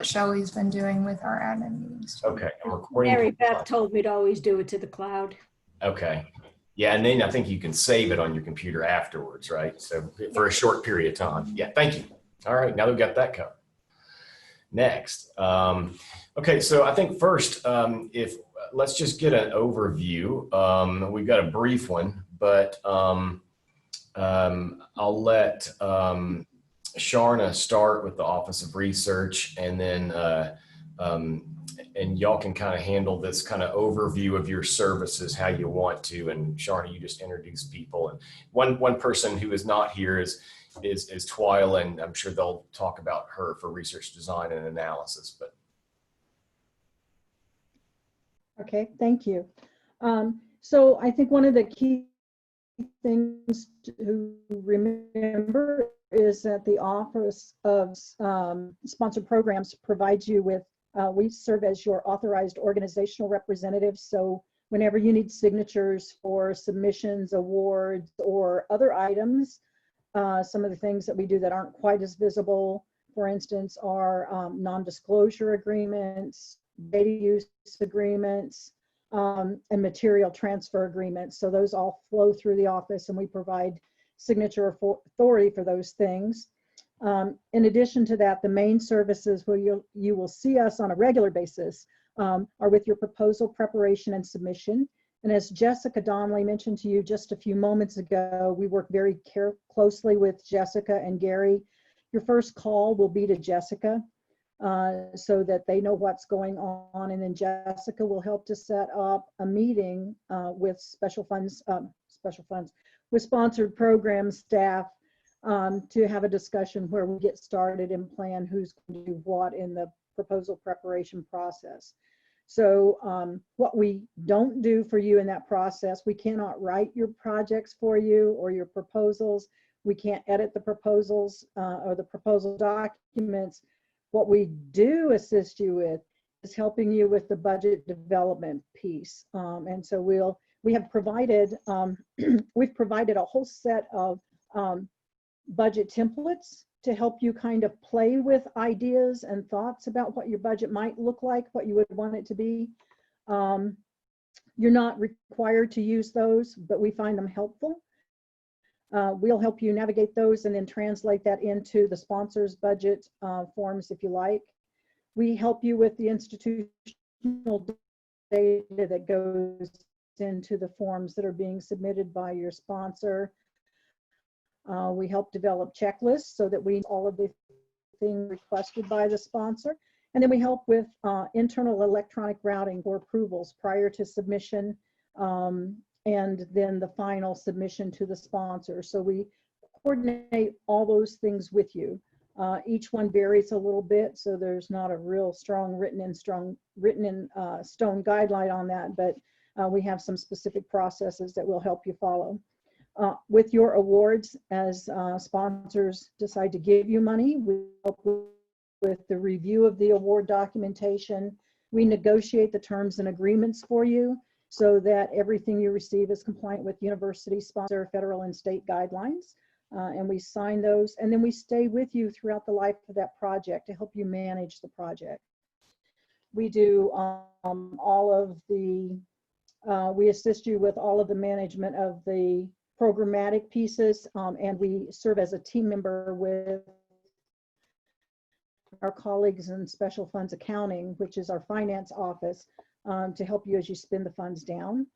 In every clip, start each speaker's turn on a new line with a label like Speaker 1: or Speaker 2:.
Speaker 1: Shelley's been doing with our admin meetings.
Speaker 2: Okay, I'm recording.
Speaker 3: Mary Beth told me to always do it to the cloud.
Speaker 2: Okay. Yeah, and then I think you can save it on your computer afterwards, right? So for a short period of time. Yeah, thank you. All right, now we've got that covered. Next. Okay, so I think first, if let's just get an overview. We've got a brief one, but I'll let Sharna start with the Office of Research, and then and y'all can kind of handle this kind of overview of your services how you want to. And Sharna, you just introduce people. And one person who is not here is Twyla, and I'm sure they'll talk about her for research design and analysis. But
Speaker 4: okay, thank you. So I think one of the key things to remember is that the Office of Sponsored Programs provides you with, we serve as your authorized organizational representatives. So whenever you need signatures for submissions, awards, or other items, some of the things that we do that aren't quite as visible, for instance, are non-disclosure agreements, data use agreements, and material transfer agreements. So those all flow through the office, and we provide signature authority for those things. In addition to that, the main services where you will see us on a regular basis are with your proposal preparation and submission. And as Jessica Donnelly mentioned to you just a few moments ago, we work very closely with Jessica and Gary. Your first call will be to Jessica so that they know what's going on. And then Jessica will help to set up a meeting with with sponsored program staff to have a discussion where we get started and plan who's going to do what in the proposal preparation process. So what we don't do for you in that process, we cannot write your projects for you or your proposals. We can't edit the proposals or the proposal documents. What we do assist you with is helping you with the budget development piece. And so we have provided, we've provided a whole set of budget templates to help you kind of play with ideas and thoughts about what your budget might look like, what you would want it to be. You're not required to use those, but we find them helpful. We'll help you navigate those and then translate that into the sponsor's budget forms if you like. We help you with the institutional data that goes into the forms that are being submitted by your sponsor. We help develop checklists so that we all of the things requested by the sponsor. And then we help with internal electronic routing for approvals prior to submission and then the final submission to the sponsor. So we coordinate all those things with you. Each one varies a little bit, so there's not a real strong written in stone guideline on that, but we have some specific processes that will help you follow. With your awards, as sponsors decide to give you money, we help with the review of the award documentation. We negotiate the terms and agreements for you so that everything you receive is compliant with university sponsor, federal and state guidelines. And we sign those, and then we stay with you throughout the life of that project to help you manage the project. We do all of the, we assist you with all of the management of the programmatic pieces, and we serve as a team member with our colleagues in special funds accounting, which is our finance office, to help you as you spend the funds down.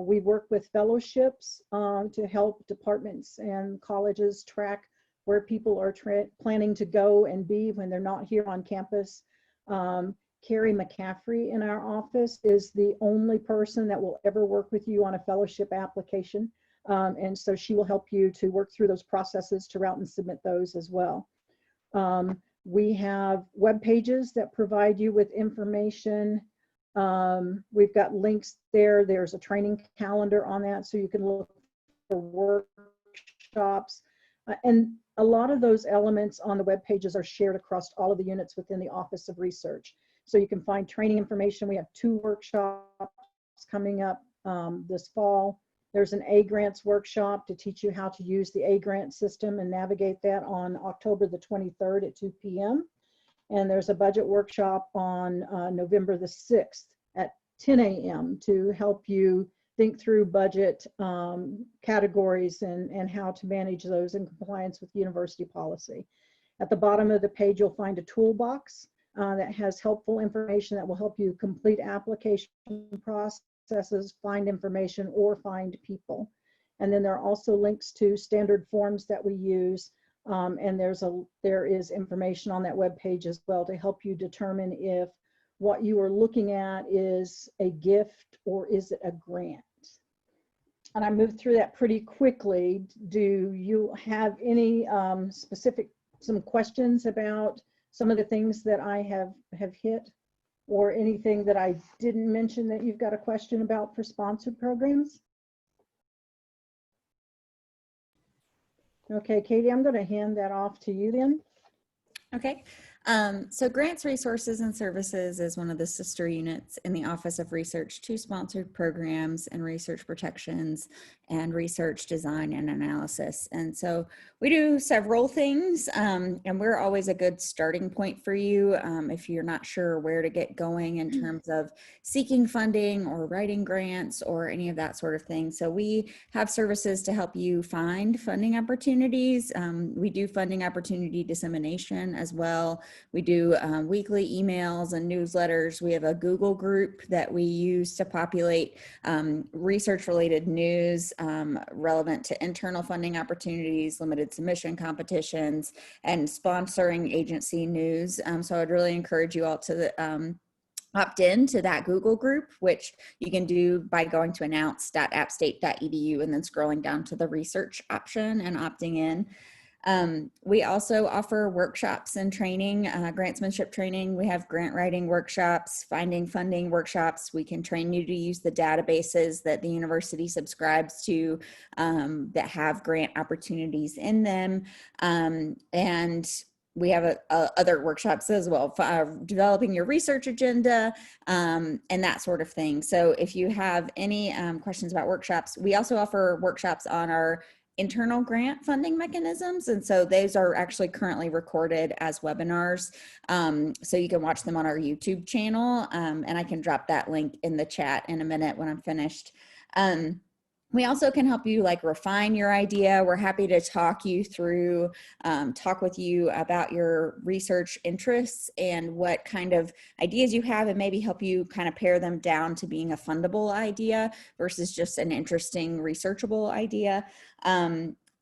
Speaker 4: We work with fellowships to help departments and colleges track where people are planning to go and be when they're not here on campus. Carrie McCaffrey in our office is the only person that will ever work with you on a fellowship application. And so she will help you to work through those processes to route and submit those as well. We have web pages that provide you with information. We've got links there. There's a training calendar on that, so you can look for workshops. And a lot of those elements on the web pages are shared across all of the units within the Office of Research. So you can find training information. We have 2 workshops coming up this fall. There's an A-Grants workshop to teach you how to use the A-Grant system and navigate that on October the 23rd at 2 p.m. And there's a budget workshop on November the 6th at 10 a.m. to help you think through budget categories and how to manage those in compliance with university policy. At the bottom of the page, you'll find a toolbox that has helpful information that will help you complete application processes, find information, or find people. And then there are also links to standard forms that we use. And there is information on that web page as well to help you determine if what you are looking at is a gift or is it a grant. And I moved through that pretty quickly. Do you have any some questions about some of the things that I have hit, or anything that I didn't mention that you've got a question about for sponsored programs? Okay, Katie, I'm going to hand that off to you then.
Speaker 5: Okay. So Grants, Resources, and Services is one of the sister units in the Office of Research to sponsored programs and research protections and research design and analysis. And so we do several things, and we're always a good starting point for you if you're not sure where to get going in terms of seeking funding or writing grants or any of that sort of thing. So we have services to help you find funding opportunities. We do funding opportunity dissemination as well. We do weekly emails and newsletters. We have a Google group that we use to populate research-related news relevant to internal funding opportunities, limited submission competitions, and sponsoring agency news. So I'd really encourage you all to opt in to that Google group, which you can do by going to announce.appstate.edu and then scrolling down to the research option and opting in. We also offer workshops and training, grantsmanship training. We have grant writing workshops, finding funding workshops. We can train you to use the databases that the university subscribes to that have grant opportunities in them. And we have other workshops as well, developing your research agenda and that sort of thing. So if you have any questions about workshops, we also offer workshops on our internal grant funding mechanisms. And so those are actually currently recorded as webinars. So you can watch them on our YouTube channel. And I can drop that link in the chat in a minute when I'm finished. We also can help you refine your idea. We're happy to talk you through, talk with you about your research interests and what kind of ideas you have, and maybe help you kind of pare them down to being a fundable idea versus just an interesting researchable idea.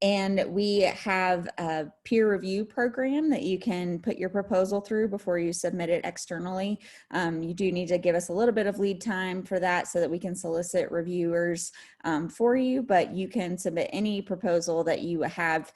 Speaker 5: And we have a peer review program that you can put your proposal through before you submit it externally. You do need to give us a little bit of lead time for that so that we can solicit reviewers for you, but you can submit any proposal that you have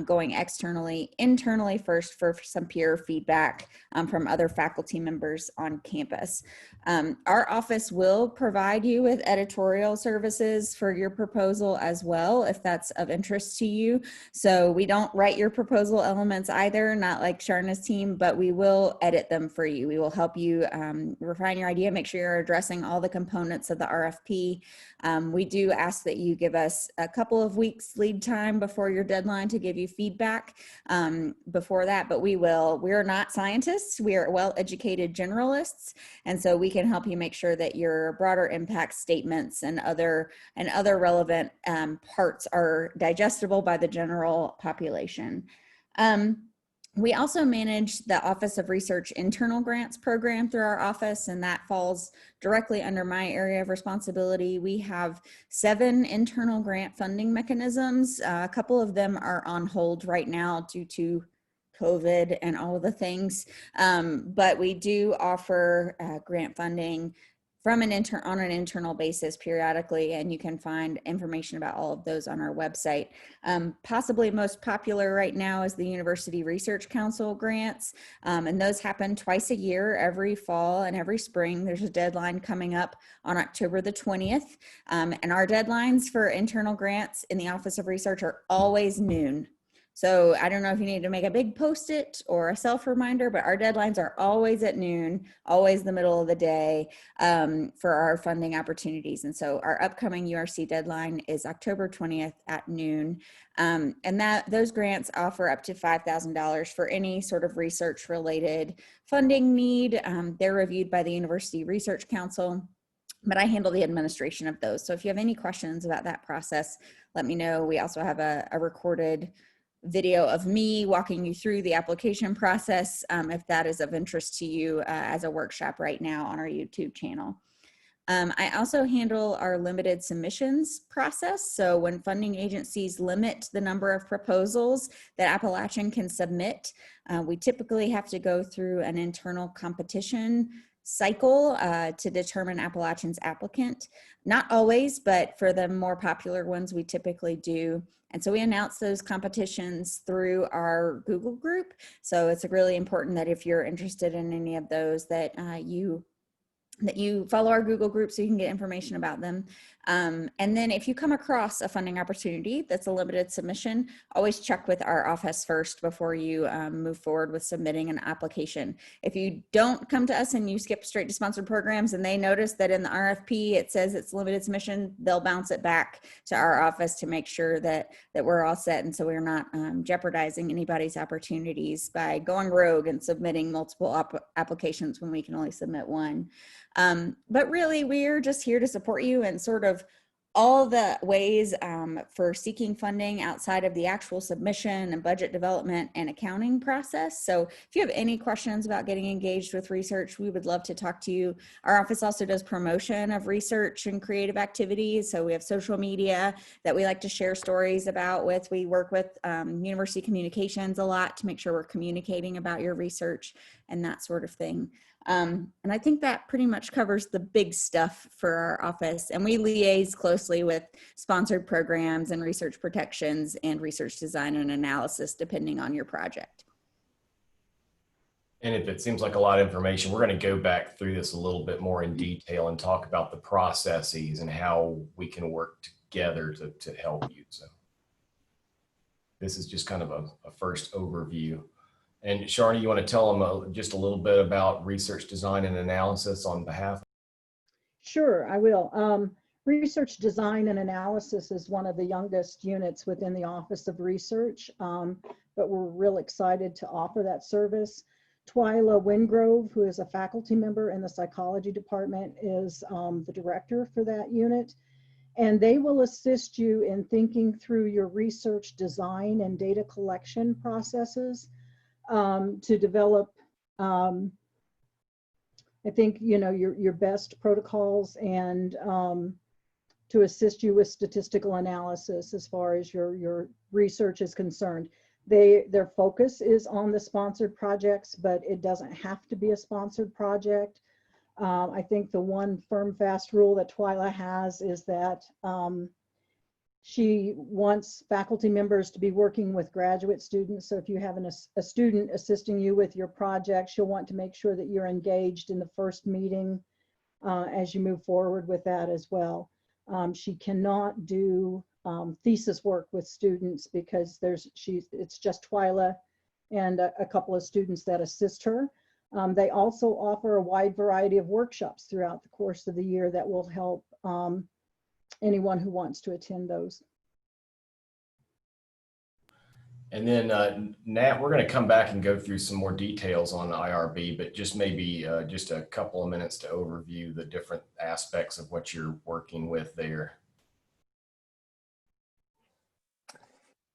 Speaker 5: going externally, internally first for some peer feedback from other faculty members on campus. Our office will provide you with editorial services for your proposal as well, if that's of interest to you. So we don't write your proposal elements either, not like Sharna's team, but we will edit them for you. We will help you refine your idea, make sure you're addressing all the components of the RFP. We do ask that you give us a couple of weeks lead time before your deadline to give you feedback before that, but we will. We're not scientists, we are well-educated generalists, and so we can help you make sure that your broader impact statements and other relevant parts are digestible by the general population. We also manage the Office of Research internal grants program through our office, and that falls directly under my area of responsibility. We have 7 internal grant funding mechanisms. A couple of them are on hold right now due to COVID and all of the things, but we do offer grant funding from on an internal basis periodically, and you can find information about all of those on our website. Possibly most popular right now is the University Research Council grants, and those happen twice a year, every fall and every spring. There's a deadline coming up on October the 20th, and our deadlines for internal grants in the Office of Research are always noon. So I don't know if you need to make a big post-it or a self reminder, but our deadlines are always at noon, always the middle of the day for our funding opportunities. And so our upcoming URC deadline is October 20th at noon. And those grants offer up to $5,000 for any sort of research related funding need. They're reviewed by the University Research Council, but I handle the administration of those. So if you have any questions about that process, let me know. We also have a recorded video of me walking you through the application process, if that is of interest to you, as a workshop right now on our YouTube channel. I also handle our limited submissions process. So when funding agencies limit the number of proposals that Appalachian can submit, we typically have to go through an internal competition cycle to determine Appalachian's applicant. Not always, but for the more popular ones, we typically do. And so we announce those competitions through our Google group. So it's really important that if you're interested in any of those, that you follow our Google group so you can get information about them. And then if you come across a funding opportunity that's a limited submission, always check with our office first before you move forward with submitting an application. If you don't come to us and you skip straight to sponsored programs and they notice that in the RFP it says it's limited submission, they'll bounce it back to our office to make sure that we're all set. And so we're not jeopardizing anybody's opportunities by going rogue and submitting multiple applications when we can only submit one. But really, we're just here to support you in sort of all the ways for seeking funding outside of the actual submission and budget development and accounting process. So if you have any questions about getting engaged with research, we would love to talk to you. Our office also does promotion of research and creative activities. So we have social media that we like to share stories about with. We work with university communications a lot to make sure we're communicating about your research and that sort of thing. And I think that pretty much covers the big stuff for our office. And we liaise closely with sponsored programs and research protections and research design and analysis, depending on your project.
Speaker 2: And if it seems like a lot of information, we're going to go back through this a little bit more in detail and talk about the processes and how we can work together to help you. So this is just kind of a first overview. And Sharna, you want to tell them just a little bit about research design and analysis on behalf?
Speaker 4: Sure, I will. Research design and analysis is one of the youngest units within the Office of Research, but we're real excited to offer that service. Twyla Wingrove, who is a faculty member in the psychology department, is the director for that unit. And they will assist you in thinking through your research design and data collection processes to develop, I think, your best protocols and to assist you with statistical analysis as far as your research is concerned. Their focus is on the sponsored projects, but it doesn't have to be a sponsored project. I think the one firm, fast rule that Twyla has is that she wants faculty members to be working with graduate students. So if you have a student assisting you with your project, she'll want to make sure that you're engaged in the first meeting as you move forward with that as well. She cannot do thesis work with students because it's just Twyla and a couple of students that assist her. They also offer a wide variety of workshops throughout the course of the year that will help anyone who wants to attend those.
Speaker 2: And then Nat, we're going to come back and go through some more details on the IRB, but just maybe just a couple of minutes to overview the different aspects of what you're working with there.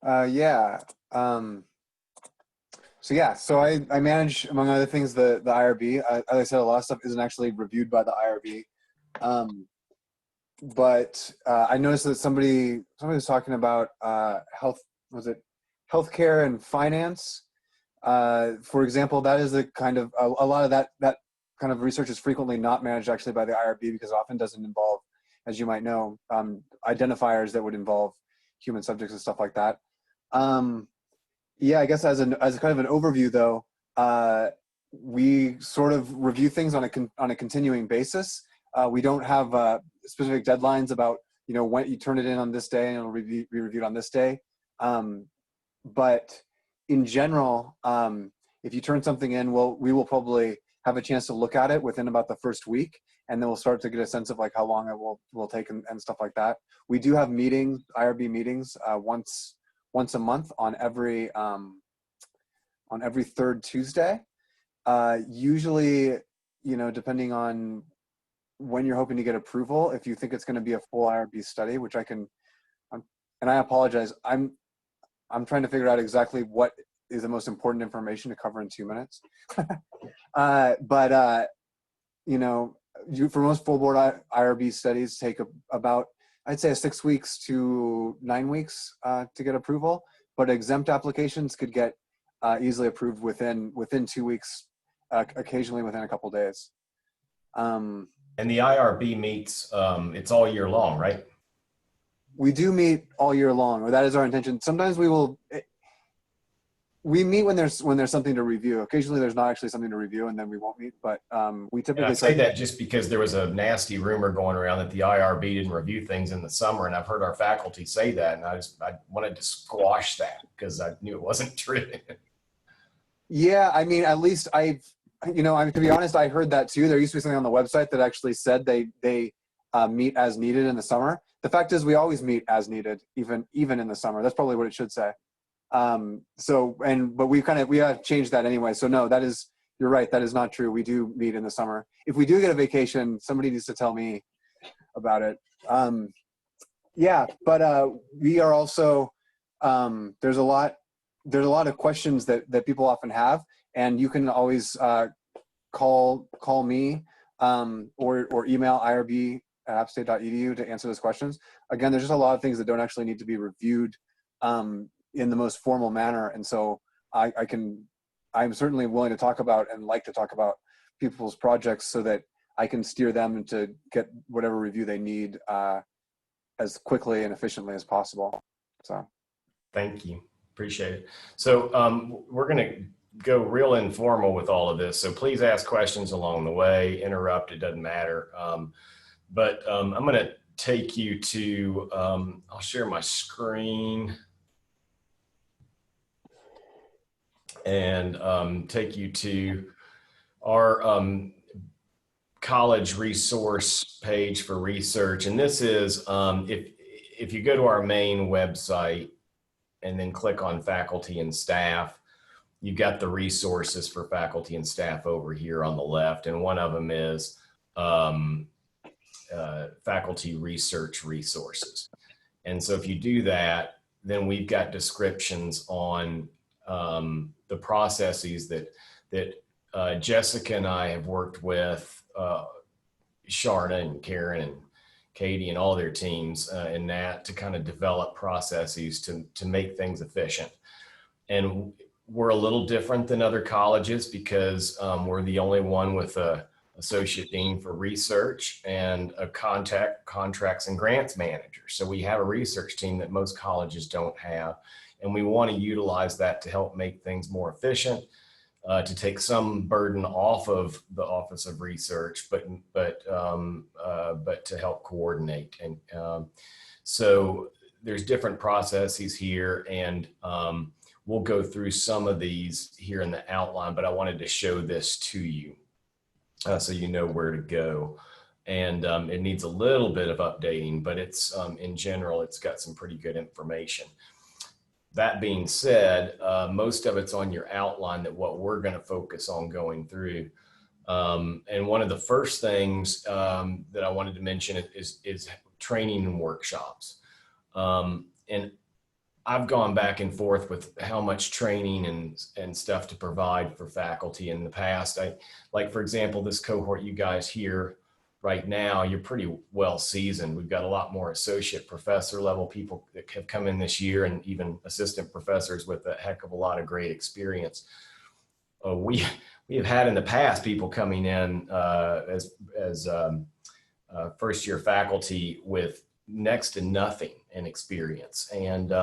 Speaker 6: So I manage, among other things, the IRB. As I said, a lot of stuff isn't actually reviewed by the IRB. But I noticed that somebody was talking about healthcare and finance. For example, that is a kind of a lot of that kind of research is frequently not managed actually by the IRB because it often doesn't involve, as you might know, identifiers that would involve human subjects and stuff like that. Yeah, I guess as kind of an overview though, we sort of review things on a continuing basis. We don't have specific deadlines about when you turn it in on this day and it'll be reviewed on this day. but in general, if you turn something in, we will probably have a chance to look at it within about the first week, and then we'll start to get a sense of like how long it will take and stuff like that. We do have IRB meetings once a month on every third Tuesday. Usually, depending on when you're hoping to get approval, if you think it's going to be a full IRB study, which and I apologize, I'm trying to figure out exactly what is the most important information to cover in 2 minutes. For most full board IRB studies take about, I'd say, 6 weeks to 9 weeks to get approval, but exempt applications could get easily approved within 2 weeks, occasionally within a couple days.
Speaker 2: And the IRB meets, it's all year long, right?
Speaker 6: We do meet all year long, or that is our intention. Sometimes we meet when there's something to review. Occasionally there's not actually something to review, and then we won't meet, but we typically—
Speaker 2: And I say that just because there was a nasty rumor going around that the IRB didn't review things in the summer, and I've heard our faculty say that, and I wanted to squash that because I knew it wasn't true.
Speaker 6: Yeah, I mean, at least to be honest, I heard that too. There used to be something on the website that actually said they meet as needed in the summer. The fact is, we always meet as needed, even in the summer. That's probably what it should say. But we have changed that anyway. So no, you're right. That is not true. We do meet in the summer. If we do get a vacation, somebody needs to tell me about it. But we are also, there's a lot of questions that people often have, and you can always call me or email irb@appstate.edu to answer those questions. Again, there's just a lot of things that don't actually need to be reviewed in the most formal manner, and so I'm certainly willing to talk about and like to talk about people's projects so that I can steer them to get whatever review they need as quickly and efficiently as possible. So,
Speaker 2: thank you, appreciate it. So we're going to go real informal with all of this, so please ask questions along the way. Interrupt, it doesn't matter. But I'm going to take you to, I'll share my screen and take you to our college resource page for research. And this is, if you go to our main website and then click on faculty and staff, you've got the resources for faculty and staff over here on the left. And one of them is faculty research resources. And so if you do that, then we've got descriptions on the processes that Jessica and I have worked with, Sharna and Karen and Katie and all their teams in that to kind of develop processes to make things efficient. And we're a little different than other colleges because we're the only one with a associate dean for research and a contracts and grants manager. So we have a research team that most colleges don't have. And we want to utilize that to help make things more efficient, to take some burden off of the Office of Research, but to help coordinate. And so there's different processes here, and we'll go through some of these here in the outline, but I wanted to show this to you so you know where to go. And it needs a little bit of updating, but it's in general, it's got some pretty good information. That being said, most of it's on your outline that what we're going to focus on going through. And one of the first things that I wanted to mention is training and workshops. And I've gone back and forth with how much training and stuff to provide for faculty in the past. Like, for example, this cohort you guys here right now, you're pretty well seasoned. We've got a lot more associate professor level people that have come in this year, and even assistant professors with a heck of a lot of great experience. We have had in the past people coming in as first year faculty with next to nothing in experience. And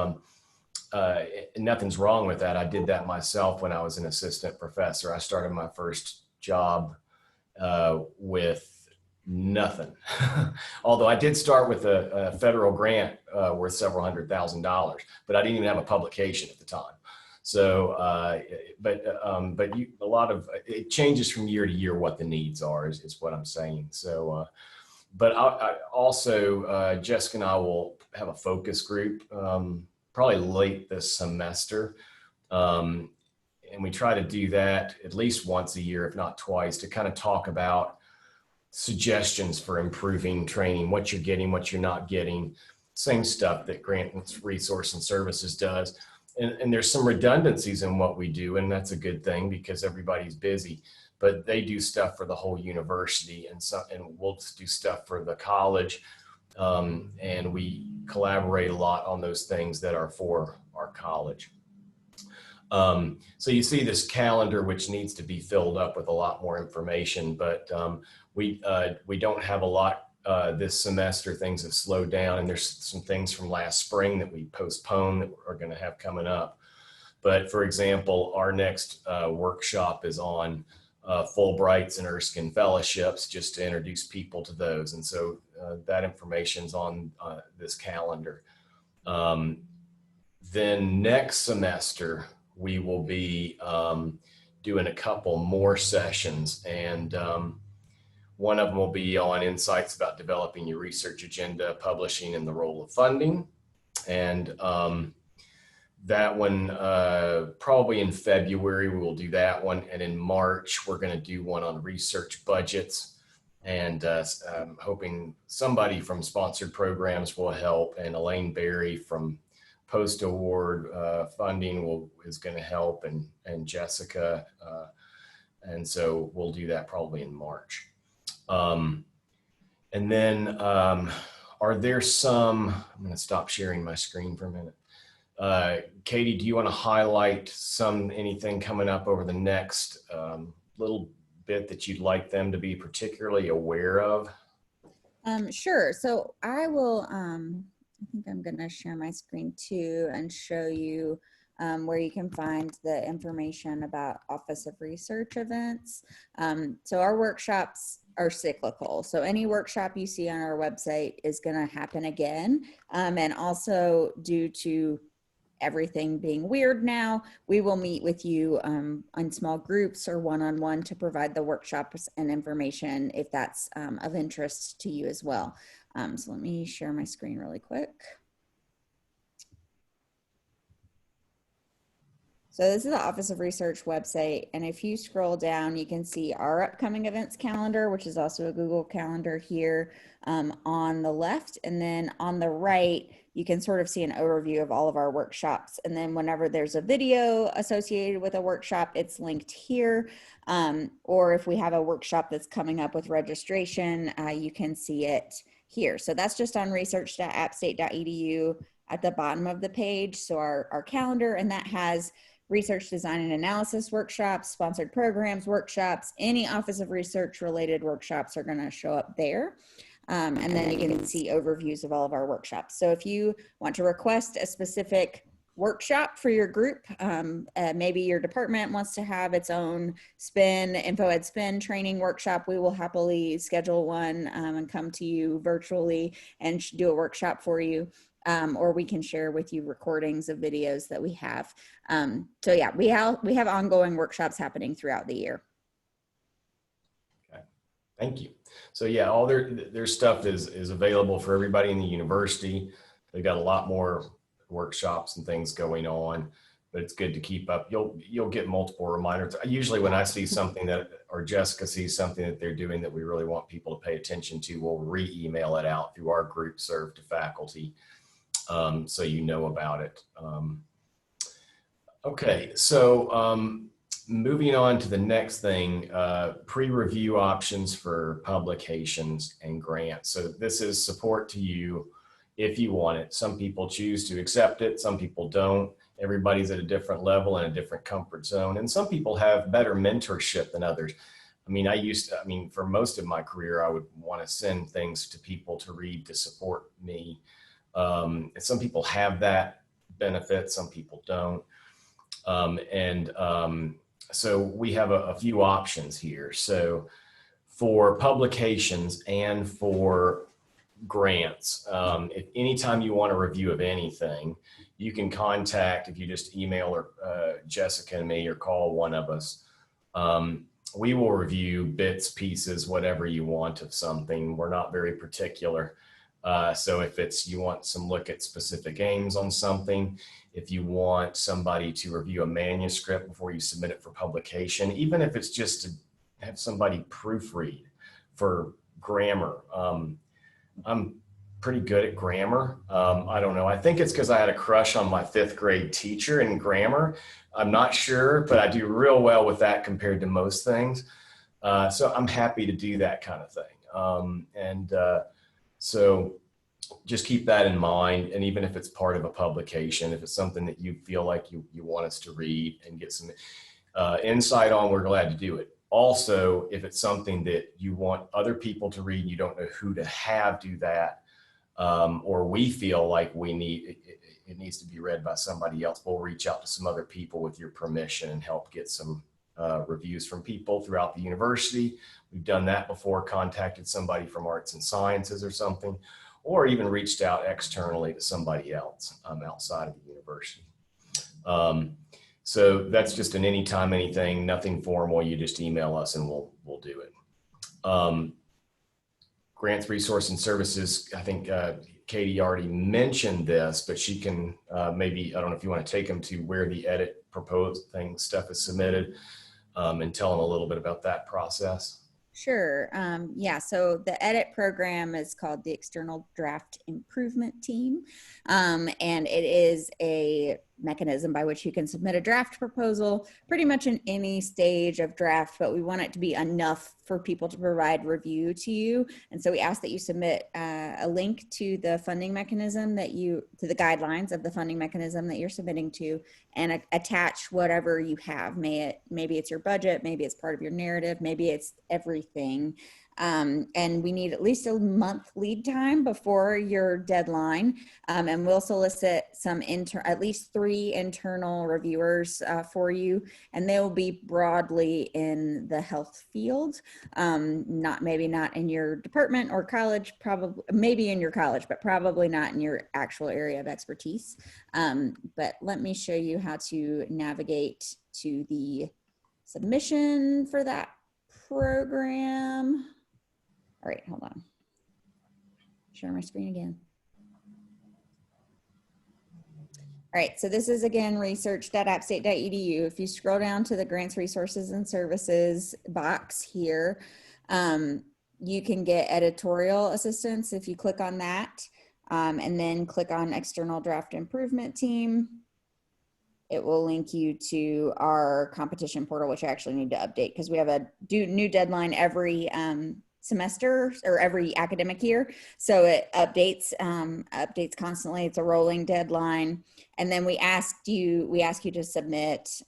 Speaker 2: nothing's wrong with that. I did that myself when I was an assistant professor. I started my first job with Nothing. Although I did start with a federal grant worth several $100,000, but I didn't even have a publication at the time. So, but a lot of it changes from year to year what the needs are is what I'm saying. So, but I also Jessica and I will have a focus group probably late this semester. And we try to do that at least once a year, if not twice, to kind of talk about suggestions for improving training, what you're getting, what you're not getting, same stuff that Grant Resource and Services does. And there's some redundancies in what we do, and that's a good thing because everybody's busy, but they do stuff for the whole university, and we'll do stuff for the college. And we collaborate a lot on those things that are for our college. So you see this calendar, which needs to be filled up with a lot more information, but we don't have a lot this semester. Things have slowed down, and there's some things from last spring that we postponed that we're going to have coming up. But for example, our next workshop is on Fulbrights and Erskine Fellowships, just to introduce people to those. And so that information's on this calendar. Then next semester, we will be doing a couple more sessions, and one of them will be on insights about developing your research agenda, publishing, and the role of funding. And that one, probably in February, we will do that one. And in March, we're going to do one on research budgets. And I'm hoping somebody from sponsored programs will help. And Elaine Berry from post-award funding is going to help, and Jessica. And so we'll do that probably in March. And then are there some, I'm going to stop sharing my screen for a minute. Katie, do you want to highlight anything coming up over the next little bit that you'd like them to be particularly aware of?
Speaker 5: Sure. So I will, I think I'm going to share my screen too and show you where you can find the information about Office of Research events. So our workshops are cyclical. So any workshop you see on our website is going to happen again. And also due to everything being weird now, we will meet with you on small groups or one-on-one to provide the workshops and information if that's of interest to you as well. So let me share my screen really quick. So this is the Office of Research website, and if you scroll down, you can see our upcoming events calendar, which is also a Google Calendar here on the left, and then on the right, you can sort of see an overview of all of our workshops. And then whenever there's a video associated with a workshop, it's linked here. Or if we have a workshop that's coming up with registration, you can see it here. So that's just on research.appstate.edu at the bottom of the page. So our calendar, and that has research design and analysis workshops, sponsored programs workshops, any Office of Research related workshops are going to show up there. And then you can see overviews of all of our workshops. So if you want to request a specific workshop for your group, maybe your department wants to have its own InfoEd spin training workshop, we will happily schedule one and come to you virtually and do a workshop for you. Or we can share with you recordings of videos that we have. So yeah, we have ongoing workshops happening throughout the year.
Speaker 2: Okay, thank you. So yeah, all their stuff is available for everybody in the university. They've got a lot more workshops and things going on, but it's good to keep up. You'll get multiple reminders. Usually when I see something or Jessica sees something that they're doing that we really want people to pay attention to, we'll re-email it out through our group serve to faculty. So you know about it. Okay, so moving on to the next thing, pre-review options for publications and grants. So this is support to you if you want it. Some people choose to accept it, some people don't. Everybody's at a different level and a different comfort zone. And some people have better mentorship than others. I mean, for most of my career, I would want to send things to people to read to support me. And some people have that benefit, some people don't. So we have a few options here. So for publications and for grants, if anytime you want a review of anything, you can contact, if you just email or Jessica and me or call one of us. We will review bits, pieces, whatever you want of something. We're not very particular. So if it's, you want some look at specific aims on something, if you want somebody to review a manuscript before you submit it for publication, even if it's just to have somebody proofread for grammar. I'm pretty good at grammar. I don't know. I think it's because I had a crush on my 5th grade teacher in grammar. I'm not sure, but I do real well with that compared to most things. So I'm happy to do that kind of thing. So just keep that in mind. And even if it's part of a publication, if it's something that you feel like you want us to read and get some insight on, we're glad to do it. Also, if it's something that you want other people to read, you don't know who to have do that, or we feel like it needs to be read by somebody else, we'll reach out to some other people with your permission and help get some reviews from people throughout the university. We've done that before, contacted somebody from Arts and Sciences or something, or even reached out externally to somebody else outside of the university. So that's just an anytime, anything, nothing formal. You just email us and we'll do it. Grants, resource, and services. I think Katie already mentioned this, but she can maybe, I don't know if you want to take them to where the edit proposed stuff is submitted, and tell them a little bit about that process.
Speaker 5: Sure. Yeah. So the edit program is called the External Draft Improvement Team. And it is a mechanism by which you can submit a draft proposal pretty much in any stage of draft, but we want it to be enough for people to provide review to you. And so we ask that you submit a link to the funding mechanism to the guidelines of the funding mechanism that you're submitting to, and attach whatever you have. Maybe it's your budget, maybe it's part of your narrative, maybe it's everything. And we need at least a month lead time before your deadline. And we'll solicit at least 3 internal reviewers for you, and they will be broadly in the health field. Maybe not in your department or college, probably maybe in your college, but probably not in your actual area of expertise. But let me show you how to navigate to the submission for that program. All right, hold on. Share my screen again. All right, so this is again research.appstate.edu. If you scroll down to the grants, resources, and services box here, you can get editorial assistance if you click on that, and then click on External Draft Improvement Team. It will link you to our competition portal, which I actually need to update because we have a new deadline every semester or every academic year. So it updates constantly. It's a rolling deadline. And then we ask you to submit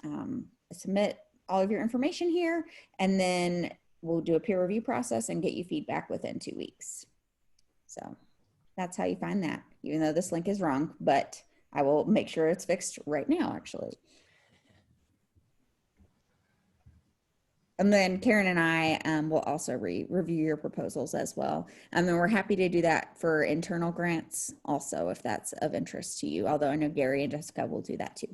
Speaker 5: all of your information here, and then we'll do a peer review process and get you feedback within 2 weeks. So that's how you find that, even though this link is wrong, but I will make sure it's fixed right now, actually. And then Karen and I will also review your proposals as well. And we're happy to do that for internal grants also, if that's of interest to you, although I know Gary and Jessica will do that too.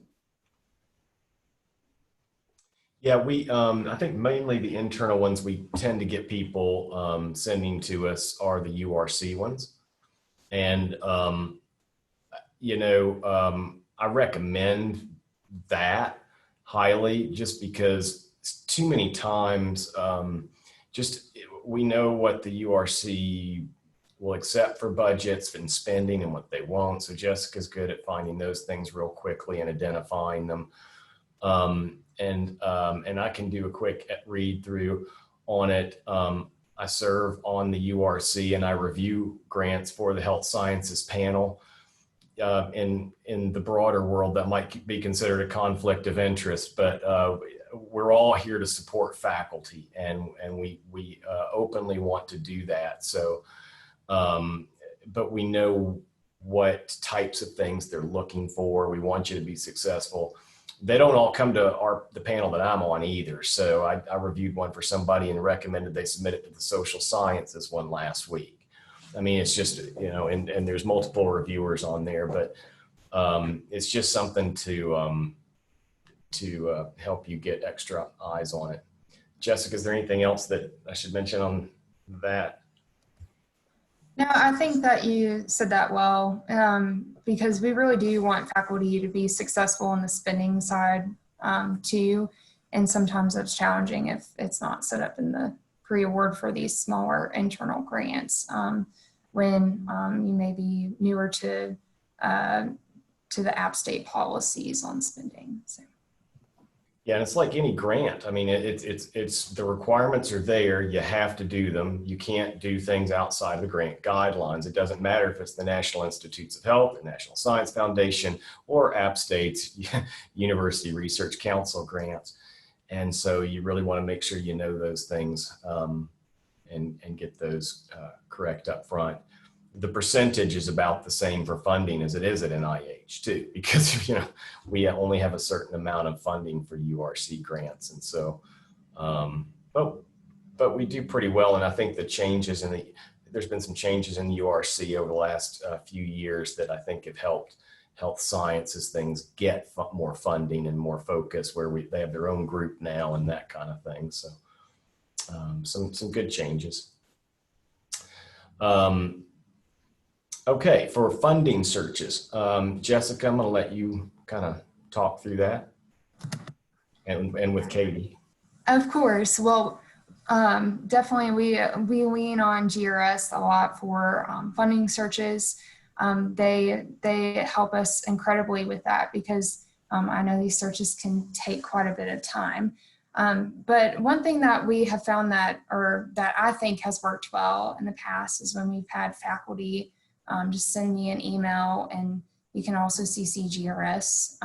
Speaker 2: Yeah, I think mainly the internal ones we tend to get people sending to us are the URC ones. And, I recommend that highly, just because too many times, we know what the URC will accept for budgets and spending and what they won't. So Jessica's good at finding those things real quickly and identifying them. And I can do a quick read through on it. I serve on the URC and I review grants for the health sciences panel. In the broader world, that might be considered a conflict of interest, but we're all here to support faculty, and we openly want to do that. So, but we know what types of things they're looking for. We want you to be successful. they don't all come to the panel that I'm on either. So I reviewed one for somebody and recommended they submit it to the social sciences one last week. I mean, it's just, and there's multiple reviewers on there, but it's just something to help you get extra eyes on it. Jessica, is there anything else that I should mention on that?
Speaker 1: No, I think that you said that well, because we really do want faculty to be successful on the spending side too. And sometimes it's challenging if it's not set up in the pre-award for these smaller internal grants when you may be newer to the App State policies on spending. So.
Speaker 2: Yeah, and it's like any grant. I mean, it's the requirements are there. You have to do them. You can't do things outside of the grant guidelines. It doesn't matter if it's the National Institutes of Health, the National Science Foundation, or App State's University Research Council grants. And so you really want to make sure you know those things and get those correct up front. The percentage is about the same for funding as it is at NIH too, because we only have a certain amount of funding for URC grants, and so, but we do pretty well. And I think the changes there's been some changes in the URC over the last few years that I think have helped health sciences things get more funding and more focus, where they have their own group now and that kind of thing. So, some good changes. Okay, for funding searches, Jessica, I'm going to let you kind of talk through that, and with Katie.
Speaker 1: Of course. Well, definitely we lean on GRS a lot for funding searches. They help us incredibly with that because I know these searches can take quite a bit of time. But one thing that we have found that I think has worked well in the past is when we've had faculty just send me an email, and you can also CC GRS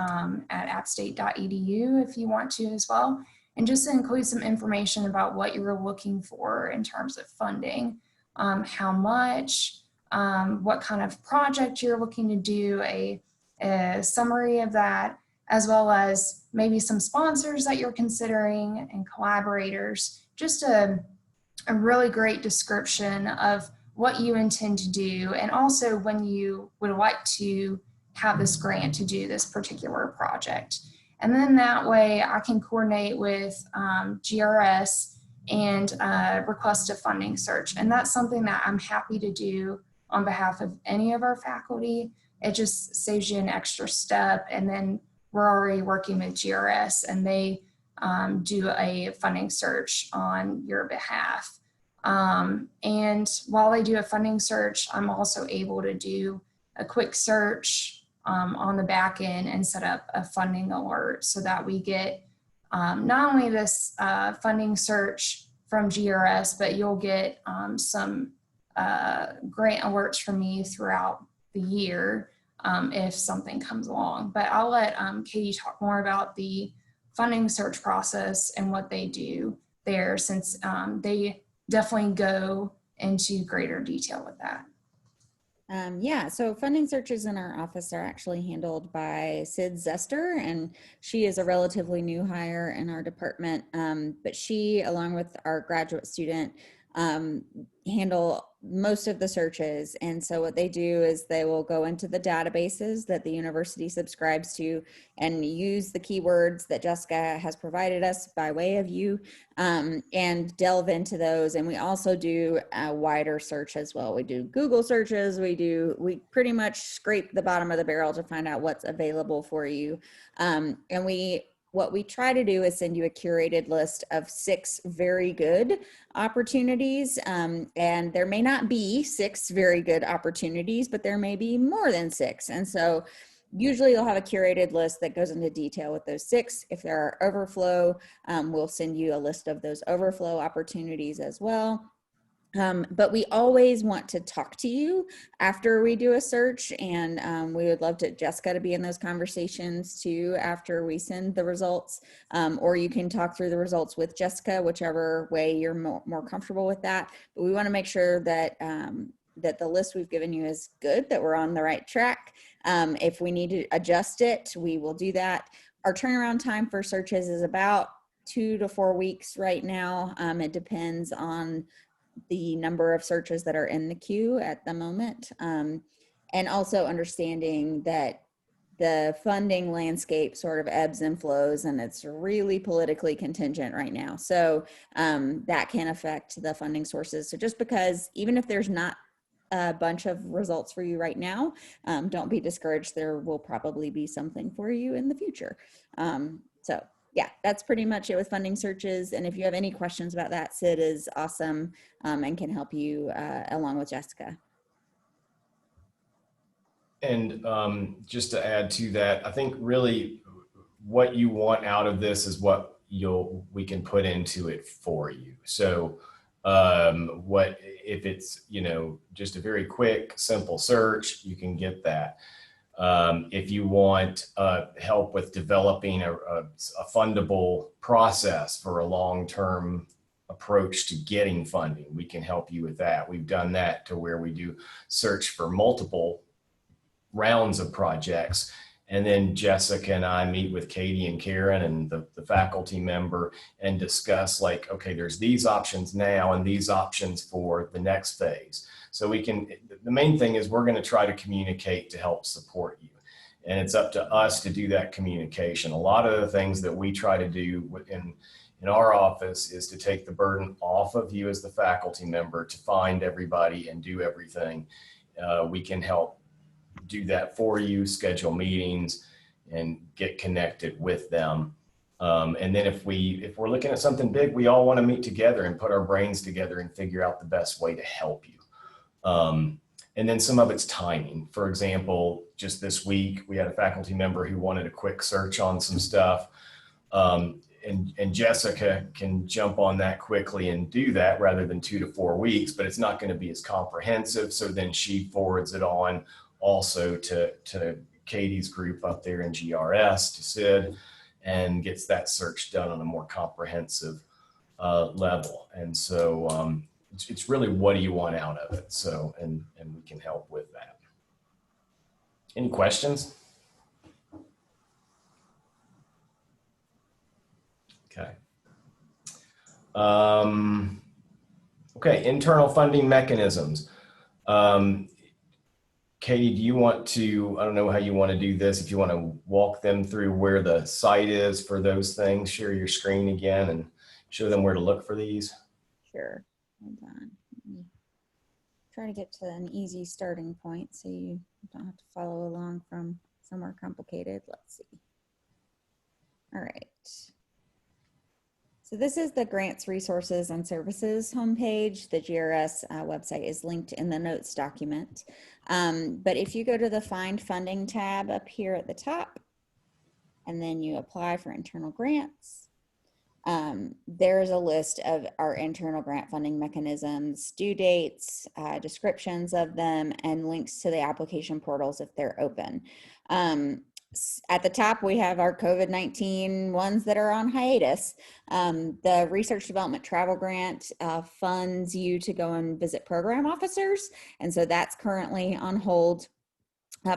Speaker 1: at appstate.edu if you want to as well, and just include some information about what you're looking for in terms of funding, how much, what kind of project you're looking to do, a summary of that, as well as maybe some sponsors that you're considering and collaborators, just a really great description of what you intend to do, and also when you would like to have this grant to do this particular project. And then that way I can coordinate with GRS and request a funding search. And that's something that I'm happy to do on behalf of any of our faculty. It just saves you an extra step. And then we're already working with GRS, and they do a funding search on your behalf. And while I do a funding search, I'm also able to do a quick search on the back end and set up a funding alert so that we get not only this funding search from GRS, but you'll get some grant alerts from me throughout the year if something comes along. But I'll let Katie talk more about the funding search process and what they do there, since they definitely go into greater detail with that.
Speaker 5: Yeah, so funding searches in our office are actually handled by Sid Zester, and she is a relatively new hire in our department, but she, along with our graduate student, handle most of the searches. And so what they do is they will go into the databases that the university subscribes to and use the keywords that Jessica has provided us by way of you, and delve into those. And we also do a wider search as well. We do Google searches. We pretty much scrape the bottom of the barrel to find out what's available for you. And what we try to do is send you a curated list of 6 very good opportunities. And there may not be 6 very good opportunities, but there may be more than 6. And so usually you'll have a curated list that goes into detail with those 6. If there are overflow, we'll send you a list of those overflow opportunities as well. But we always want to talk to you after we do a search, and we would love Jessica to be in those conversations too after we send the results, or you can talk through the results with Jessica, whichever way you're more comfortable with that. But we want to make sure that that the list we've given you is good, that we're on the right track. If we need to adjust it, we will do that. our turnaround time for searches is about 2 to 4 weeks right now. It depends on the number of searches that are in the queue at the moment. And also understanding that the funding landscape sort of ebbs and flows, and it's really politically contingent right now. So that can affect the funding sources. So just because, even if there's not a bunch of results for you right now, don't be discouraged. There will probably be something for you in the future. So yeah, that's pretty much it with funding searches. And if you have any questions about that, Sid is awesome and can help you along with Jessica.
Speaker 2: And just to add to that, I think really what you want out of this is what we can put into it for you. So what if it's, just a very quick, simple search, you can get that. If you want help with developing a fundable process for a long-term approach to getting funding, we can help you with that. We've done that to where we do search for multiple rounds of projects. And then Jessica and I meet with Katie and Karen and the faculty member and discuss like, okay, there's these options now and these options for the next phase. So the main thing is we're going to try to communicate to help support you. And it's up to us to do that communication. A lot of the things that we try to do in our office is to take the burden off of you as the faculty member to find everybody and do everything. We can help do that for you, schedule meetings and get connected with them. And then if we're looking at something big, we all want to meet together and put our brains together and figure out the best way to help you. And then some of it's timing. For example, just this week, we had a faculty member who wanted a quick search on some stuff. And Jessica can jump on that quickly and do that rather than 2 to 4 weeks, but it's not going to be as comprehensive. So then she forwards it on also to Katie's group up there in GRS, to Sid, and gets that search done on a more comprehensive level. And so it's really, what do you want out of it? So, and we can help with that. Any questions? Okay. Okay, internal funding mechanisms. Katie, do you want to, I don't know how you want to do this, if you want to walk them through where the site is for those things, share your screen again and show them where to look for these?
Speaker 5: Sure. Hold on. Let me try to get to an easy starting point so you don't have to follow along from somewhere complicated. Let's see. All right. So this is the Grants, Resources, and Services homepage. The GRS website is linked in the notes document. But if you go to the Find Funding tab up here at the top, and then you apply for internal grants, there's a list of our internal grant funding mechanisms, due dates, descriptions of them, and links to the application portals if they're open. At the top, we have our COVID-19 ones that are on hiatus. The Research Development Travel Grant funds you to go and visit program officers. And so that's currently on hold.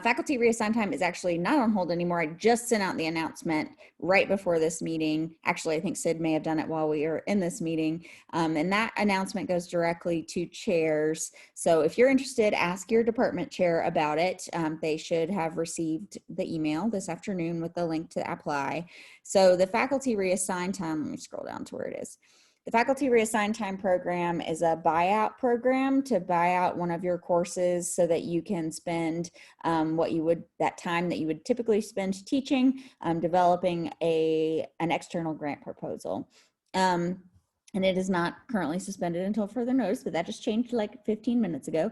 Speaker 5: Faculty reassigned time is actually not on hold anymore. I just sent out the announcement right before this meeting. Actually, I think Sid may have done it while we were in this meeting. And that announcement goes directly to chairs. So if you're interested, ask your department chair about it. They should have received the email this afternoon with the link to apply. So the faculty reassigned time, let me scroll down to where it is. The Faculty Reassigned Time program is a buyout program to buy out one of your courses so that you can spend that time that you would typically spend teaching, developing an external grant proposal. And it is not currently suspended until further notice, but that just changed like 15 minutes ago.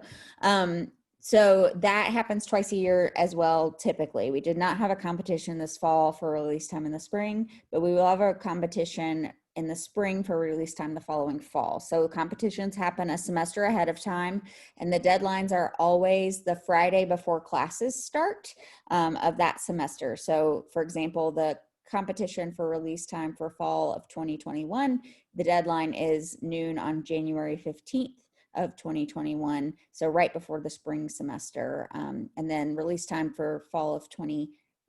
Speaker 5: So that happens twice a year as well, typically. We did not have a competition this fall for release time in the spring, but we will have a competition in the spring for release time the following fall. So competitions happen a semester ahead of time, and the deadlines are always the Friday before classes start of that semester. So for example, the competition for release time for fall of 2021, the deadline is noon on January 15th of 2021. So right before the spring semester. And then release time for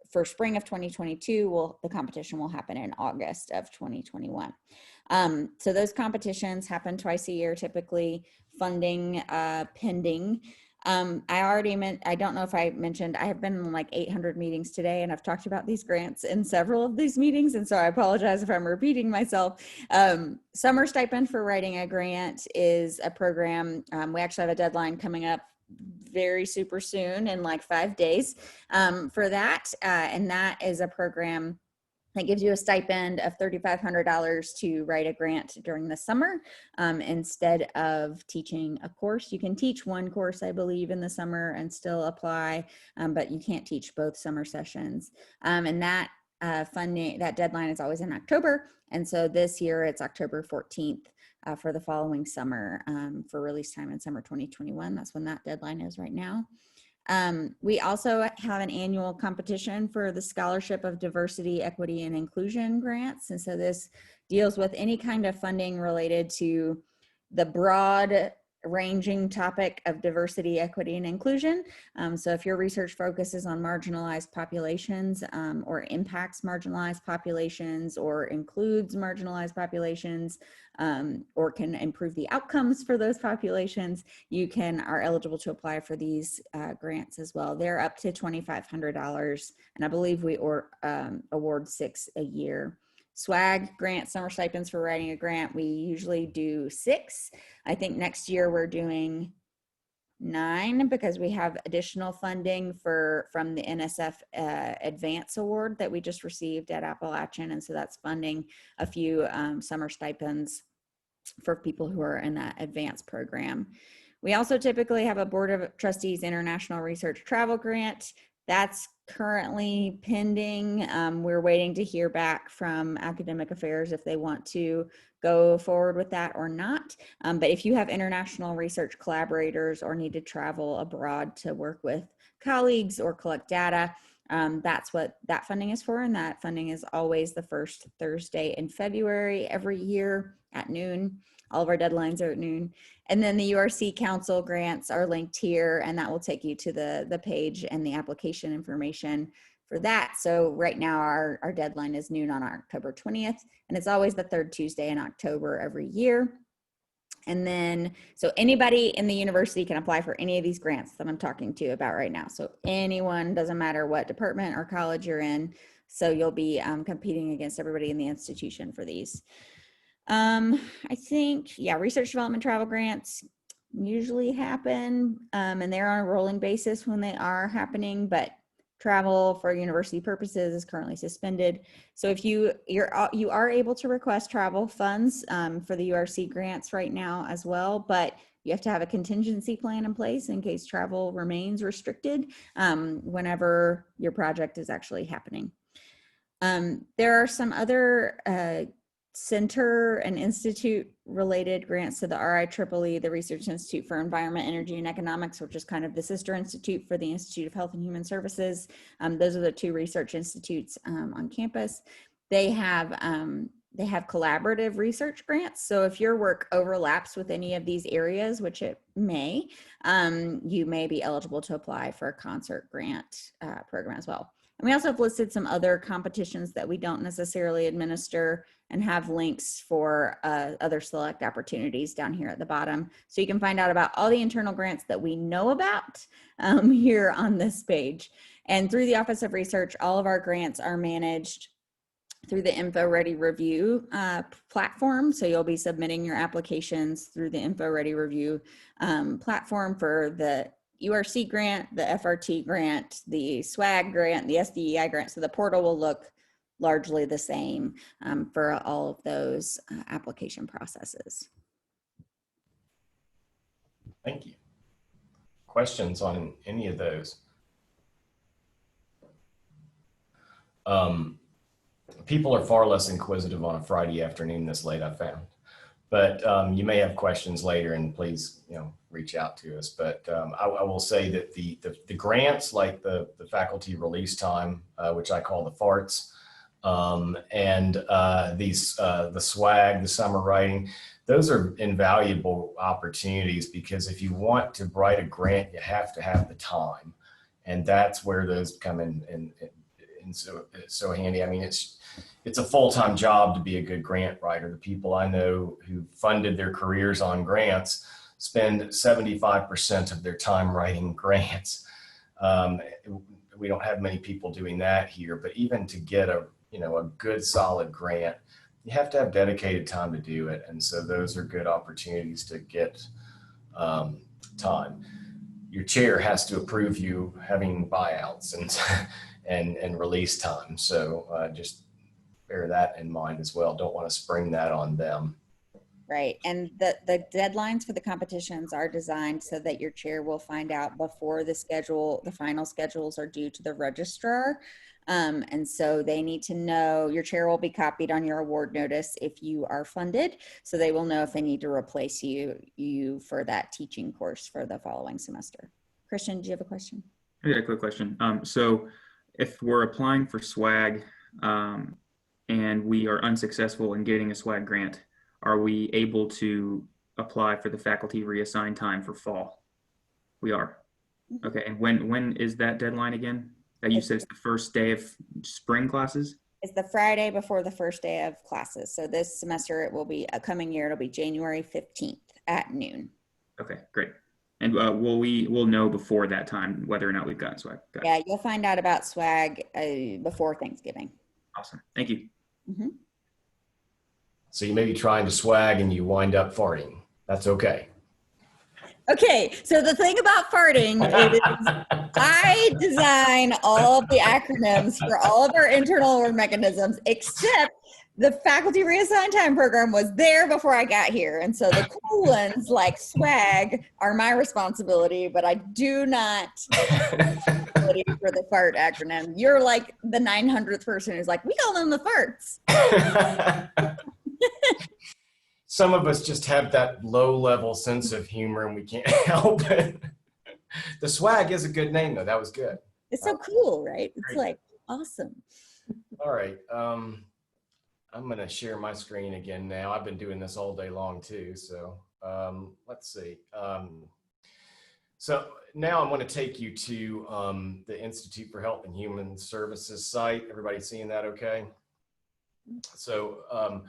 Speaker 5: for spring of 2022, the competition will happen in August of 2021. So those competitions happen twice a year, typically, funding pending. I don't know if I mentioned, I have been in like 800 meetings today, and I've talked about these grants in several of these meetings. And so I apologize if I'm repeating myself. Summer Stipend for Writing a Grant is a program. We actually have a deadline coming up very super soon in like 5 days for that. And that is a program that gives you a stipend of $3,500 to write a grant during the summer instead of teaching a course. You can teach one course, I believe, in the summer and still apply, but you can't teach both summer sessions. And that funding, that deadline is always in October. And so this year it's October 14th for the following summer for release time in summer 2021. That's when that deadline is right now. We also have an annual competition for the Scholarship of Diversity, Equity, and Inclusion grants. And so this deals with any kind of funding related to the broad ranging topic of diversity, equity, and inclusion. So if your research focuses on marginalized populations or impacts marginalized populations or includes marginalized populations or can improve the outcomes for those populations, you are eligible to apply for these grants as well. They're up to $2,500, and I believe we award 6 a year. SWAG grant, summer stipends for writing a grant, we usually do 6. I think next year we're doing 9 because we have additional funding from the NSF Advance Award that we just received at Appalachian. And so that's funding a few summer stipends for people who are in that advance program. We also typically have a Board of Trustees International Research Travel Grant. That's currently pending. We're waiting to hear back from Academic Affairs if they want to go forward with that or not. But if you have international research collaborators or need to travel abroad to work with colleagues or collect data, that's what that funding is for. And that funding is always the first Thursday in February every year at noon. All of our deadlines are at noon. And then the URC Council grants are linked here, and that will take you to the page and the application information for that. So right now our deadline is noon on October 20th, and it's always the third Tuesday in October every year. And then, so anybody in the university can apply for any of these grants that I'm talking to you about right now. So anyone, doesn't matter what department or college you're in. So you'll be competing against everybody in the institution for these. I think, yeah, research development travel grants usually happen, and they're on a rolling basis when they are happening, but travel for university purposes is currently suspended. So if you are able to request travel funds for the URC grants right now as well, but you have to have a contingency plan in place in case travel remains restricted whenever your project is actually happening. There are some other center and institute related grants to the RIEEE, the Research Institute for Environment, Energy, and Economics, which is kind of the sister institute for the Institute of Health and Human Services. Those are the 2 research institutes on campus. They have collaborative research grants. So if your work overlaps with any of these areas, which it may, you may be eligible to apply for a concert grant program as well. And we also have listed some other competitions that we don't necessarily administer and have links for other select opportunities down here at the bottom. So you can find out about all the internal grants that we know about here on this page. And through the Office of Research, all of our grants are managed through the InfoReady Review platform. So you'll be submitting your applications through the InfoReady Review platform for the URC grant, the FRT grant, the SWAG grant, the SDEI grant. So the portal will look largely the same for all of those application processes.
Speaker 2: Thank you. Questions on any of those? People are far less inquisitive on a Friday afternoon this late, I found. But you may have questions later, and please, reach out to us. But I will say that the grants, like the faculty release time, which I call the FARTs, and the SWAG, the summer writing, those are invaluable opportunities, because if you want to write a grant, you have to have the time, and that's where those come in and so it's so handy. I mean, it's a full-time job to be a good grant writer. The people I know who funded their careers on grants spend 75% of their time writing grants. We don't have many people doing that here, but even to get a good solid grant, you have to have dedicated time to do it. And so those are good opportunities to get time. Your chair has to approve you having buyouts and release time. So just bear that in mind as well. Don't want to spring that on them.
Speaker 5: Right. And the deadlines for the competitions are designed so that your chair will find out before the final schedules are due to the registrar. And so they need to know, your chair will be copied on your award notice if you are funded. So they will know if they need to replace you for that teaching course for the following semester. Christian, do you have a question?
Speaker 7: I got a quick question. So if we're applying for SWAG and we are unsuccessful in getting a SWAG grant, are we able to apply for the faculty reassigned time for fall? We are. Okay. And when is that deadline again? You said it's the first day of spring classes?
Speaker 5: It's the Friday before the first day of classes. So this semester, it will be a coming year. It'll be January 15th at noon.
Speaker 7: Okay, great. And we'll know before that time whether or not we've gotten SWAG.
Speaker 5: Yeah, you'll find out about SWAG before Thanksgiving.
Speaker 7: Awesome. Thank you.
Speaker 5: Mm-hmm.
Speaker 2: So you may be trying to swag and you wind up farting. That's okay.
Speaker 5: Okay, so the thing about farting is I design all of the acronyms for all of our internal award mechanisms, except the faculty reassigned time program was there before I got here. And so the cool ones like SWAG are my responsibility, but I do not responsibility for the fart acronym. You're like the 900th person who's like, we call them the farts.
Speaker 2: Some of us just have that low-level sense of humor and we can't help it. The SWAG is a good name, though. That was good.
Speaker 5: It's so cool, right? It's
Speaker 2: Great.
Speaker 5: like awesome.
Speaker 2: All right. I'm going to share my screen again now. I've been doing this all day long, too. So let's see. So now I'm going to take you to the Institute for Health and Human Services site. Everybody seeing that okay? So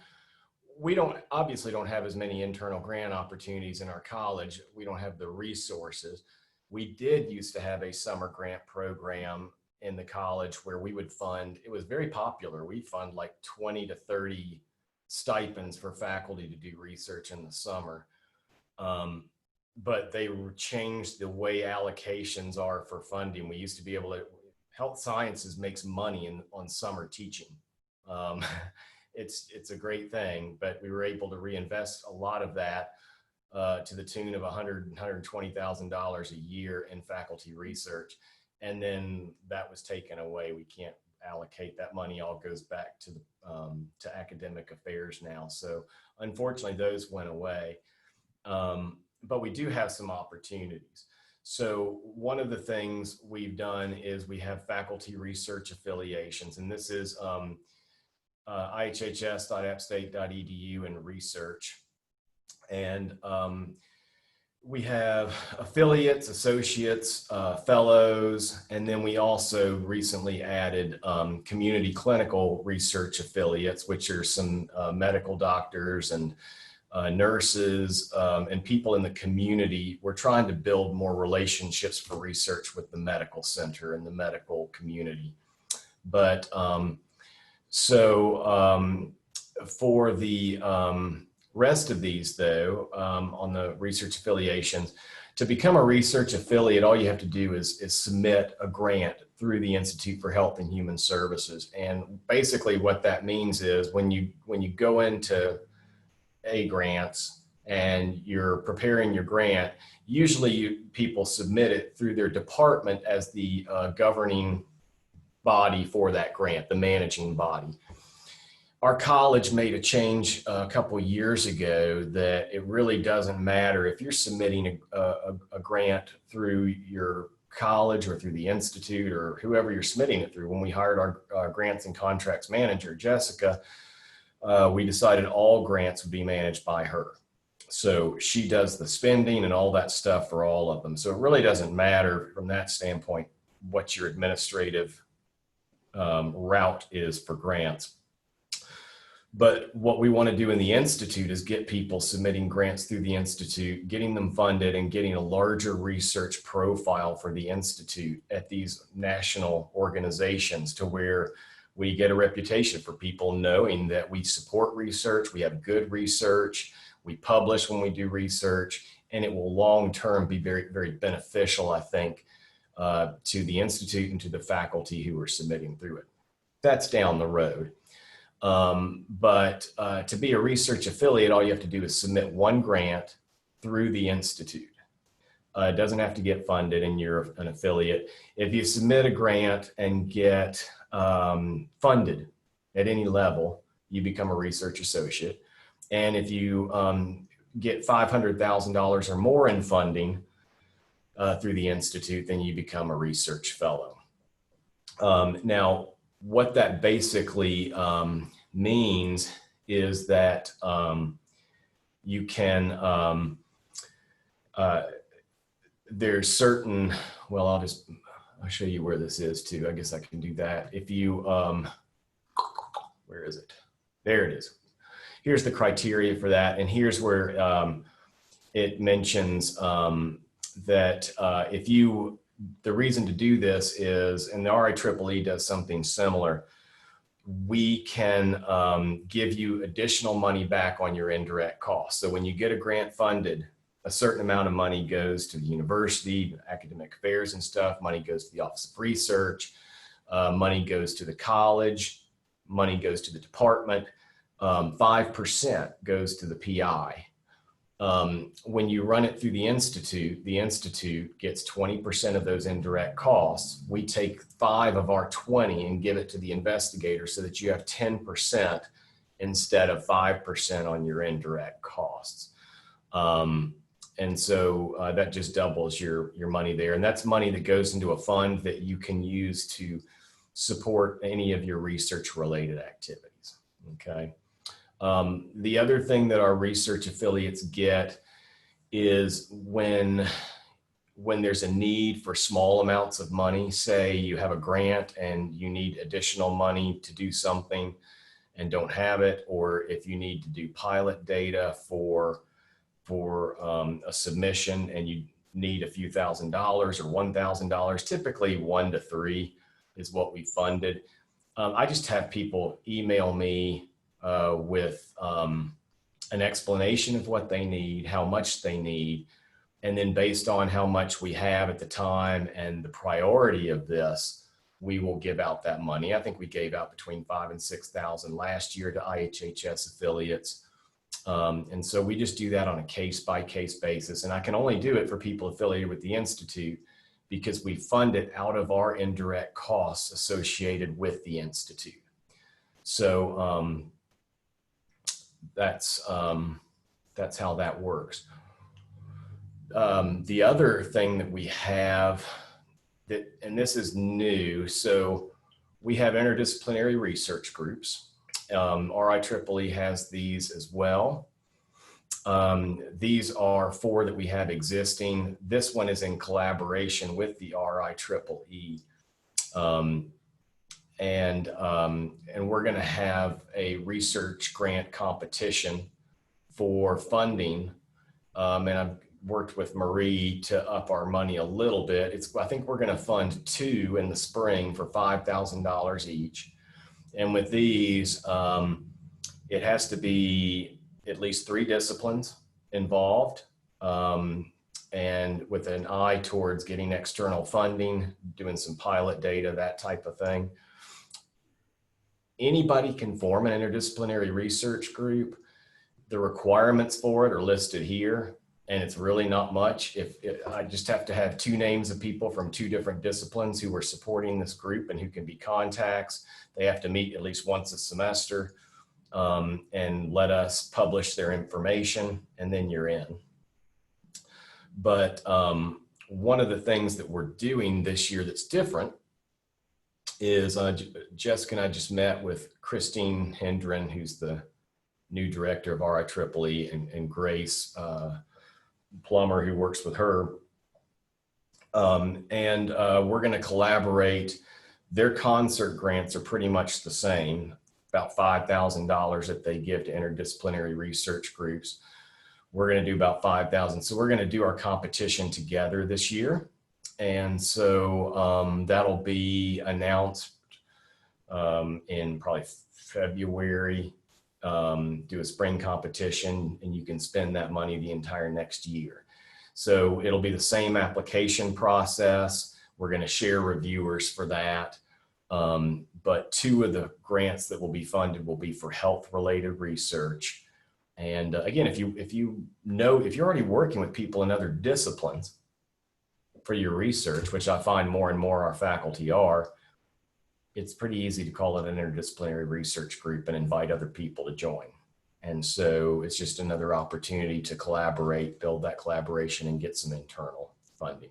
Speaker 2: we obviously don't have as many internal grant opportunities in our college. We don't have the resources. We did used to have a summer grant program in the college where we would fund, it was very popular. We fund like 20 to 30 stipends for faculty to do research in the summer. But they changed the way allocations are for funding. We used to be able to, health sciences makes money on summer teaching. It's a great thing, but we were able to reinvest a lot of that to the tune of $120,000 a year in faculty research. And then that was taken away. We can't allocate that money. All goes back to to academic affairs now. So unfortunately, those went away. But we do have some opportunities. So one of the things we've done is we have faculty research affiliations, and this is ihhs.appstate.edu and research. And we have affiliates, associates, fellows, and then we also recently added community clinical research affiliates, which are some medical doctors and nurses and people in the community. We're trying to build more relationships for research with the medical center and the medical community. But for the rest of these, though, on the research affiliations, to become a research affiliate, all you have to do is submit a grant through the Institute for Health and Human Services. And basically what that means is when you go into grants and you're preparing your grant, usually people submit it through their department as the governing body for that grant, the managing body. Our college made a change a couple years ago that it really doesn't matter if you're submitting a grant through your college or through the institute or whoever you're submitting it through. When we hired our grants and contracts manager, Jessica, we decided all grants would be managed by her. So she does the spending and all that stuff for all of them. So it really doesn't matter from that standpoint what your administrative route is for grants. But what we want to do in the Institute is get people submitting grants through the Institute, getting them funded, and getting a larger research profile for the Institute at these national organizations, to where we get a reputation for people knowing that we support research, we have good research, we publish when we do research, and it will long-term be very, very beneficial, I think, to the Institute and to the faculty who are submitting through it. That's down the road. But to be a research affiliate, all you have to do is submit one grant through the Institute. It doesn't have to get funded and you're an affiliate. If you submit a grant and get funded at any level, you become a research associate. And if you get $500,000 or more in funding through the Institute, then you become a research fellow. Now, what that basically means is that you can, there's certain, well, I'll show you where this is too. I guess I can do that. If you, where is it? There it is. Here's the criteria for that. And here's where it mentions that if you, the reason to do this is, and the RIEEE does something similar, we can give you additional money back on your indirect costs. So when you get a grant funded, a certain amount of money goes to the university, academic affairs and stuff, money goes to the Office of Research, money goes to the college, money goes to the department, 5% goes to the PI. When you run it through the Institute gets 20% of those indirect costs. We take 5 of our 20 and give it to the investigator so that you have 10% instead of 5% on your indirect costs. And so that just doubles your money there. And that's money that goes into a fund that you can use to support any of your research related activities. Okay. The other thing that our research affiliates get is when there's a need for small amounts of money, say you have a grant and you need additional money to do something and don't have it, or if you need to do pilot data for a submission and you need a few $1,000 or $1,000, typically 1 to 3 is what we funded. I just have people email me with an explanation of what they need, how much they need, and then based on how much we have at the time and the priority of this, we will give out that money. I think we gave out between $5,000 and $6,000 last year to IHHS affiliates. And so we just do that on a case-by-case basis. And I can only do it for people affiliated with the Institute because we fund it out of our indirect costs associated with the Institute. So that's how that works. The other thing that we have that, and this is new, so we have interdisciplinary research groups. RIEEE has these as well. These are 4 that we have existing. This one is in collaboration with the RIEEE. And we're going to have a research grant competition for funding. And I've worked with Marie to up our money a little bit. I think we're going to fund 2 in the spring for $5,000 each. And with these, it has to be at least 3 disciplines involved, and with an eye towards getting external funding, doing some pilot data, that type of thing. Anybody can form an interdisciplinary research group. The requirements for it are listed here, and it's really not much. I just have to have 2 names of people from 2 different disciplines who are supporting this group and who can be contacts. They have to meet at least once a semester and let us publish their information, and then you're in. But one of the things that we're doing this year that's different is Jessica and I just met with Christine Hendren, who's the new director of RIEEE, and Grace Plummer, who works with her. And we're going to collaborate Their concert grants are pretty much the same, about $5,000 that they give to interdisciplinary research groups. We're going to do about 5,000. So we're going to do our competition together this year. And so that'll be announced in probably February. Do a spring competition, and you can spend that money the entire next year. So it'll be the same application process. We're going to share reviewers for that. But two of the grants that will be funded will be for health related research. And again, if you're already working with people in other disciplines for your research, which I find more and more our faculty are, it's pretty easy to call it an interdisciplinary research group and invite other people to join. And so it's just another opportunity to collaborate, build that collaboration, and get some internal funding.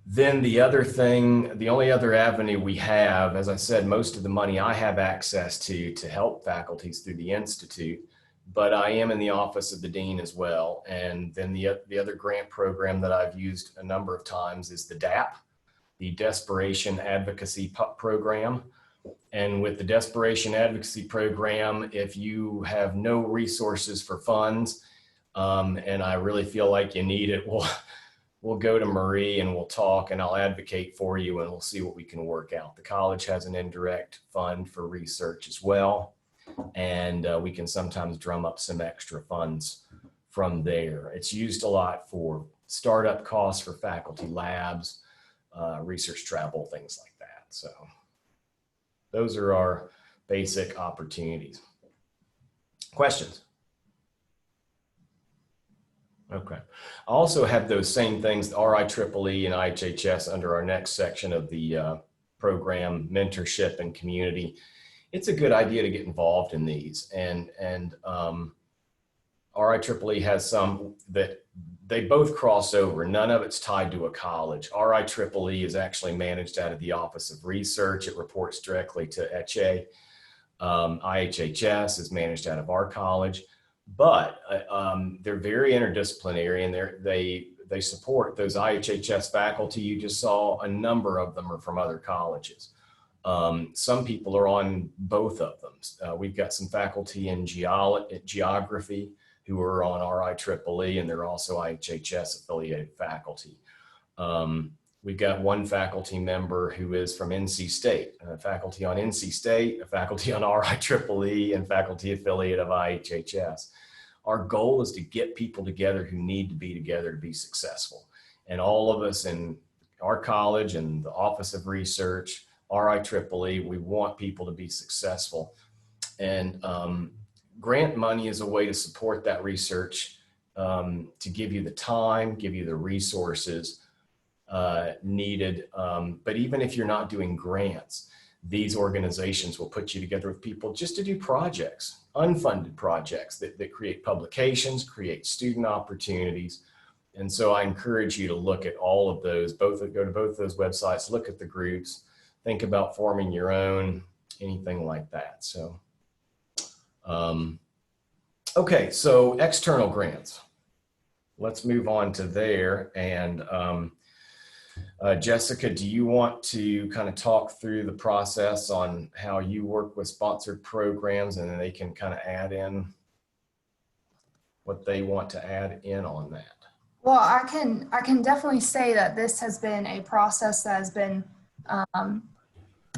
Speaker 2: Then the only other avenue we have, as I said, most of the money I have access to help faculties through the Institute, but I am in the office of the dean as well. And then the other grant program that I've used a number of times is the DAP, the Desperation Advocacy Program. And with the Desperation Advocacy Program, if you have no resources for funds, and I really feel like you need it, we'll go to Marie and we'll talk, and I'll advocate for you, and we'll see what we can work out. The college has an indirect fund for research as well. And we can sometimes drum up some extra funds from there. It's used a lot for startup costs for faculty labs, research travel, things like that. So those are our basic opportunities. Questions? Okay. I also have those same things, the RIEEE and IHHS, under our next section of the program, mentorship and community. It's a good idea to get involved in these, and RIEEE has some that they both cross over. None of it's tied to a college. RIEEE is actually managed out of the Office of Research. It reports directly to ECHE. IHHS is managed out of our college, but they're very interdisciplinary, and they support those IHHS faculty. You just saw a number of them are from other colleges. Some people are on both of them. We've got some faculty in geography who are on RIEEE, and they're also IHHS affiliated faculty. We've got one faculty member who is from NC State, faculty on NC State, a faculty on RIEEE, and faculty affiliate of IHHS. Our goal is to get people together who need to be together to be successful. And all of us in our college and the Office of Research, RIEEE, we want people to be successful. And grant money is a way to support that research, to give you the time, give you the resources needed. But even if you're not doing grants, these organizations will put you together with people just to do projects, unfunded projects that create publications, create student opportunities. And so I encourage you to look at all of those, go to both those websites, look at the groups, think about forming your own, anything like that. So, okay, so external grants. Let's move on to there. And Jessica, do you want to kind of talk through the process on how you work with sponsored programs, and then they can kind of add in what they want to add in on that?
Speaker 1: Well, I can definitely say that this has been a process that has been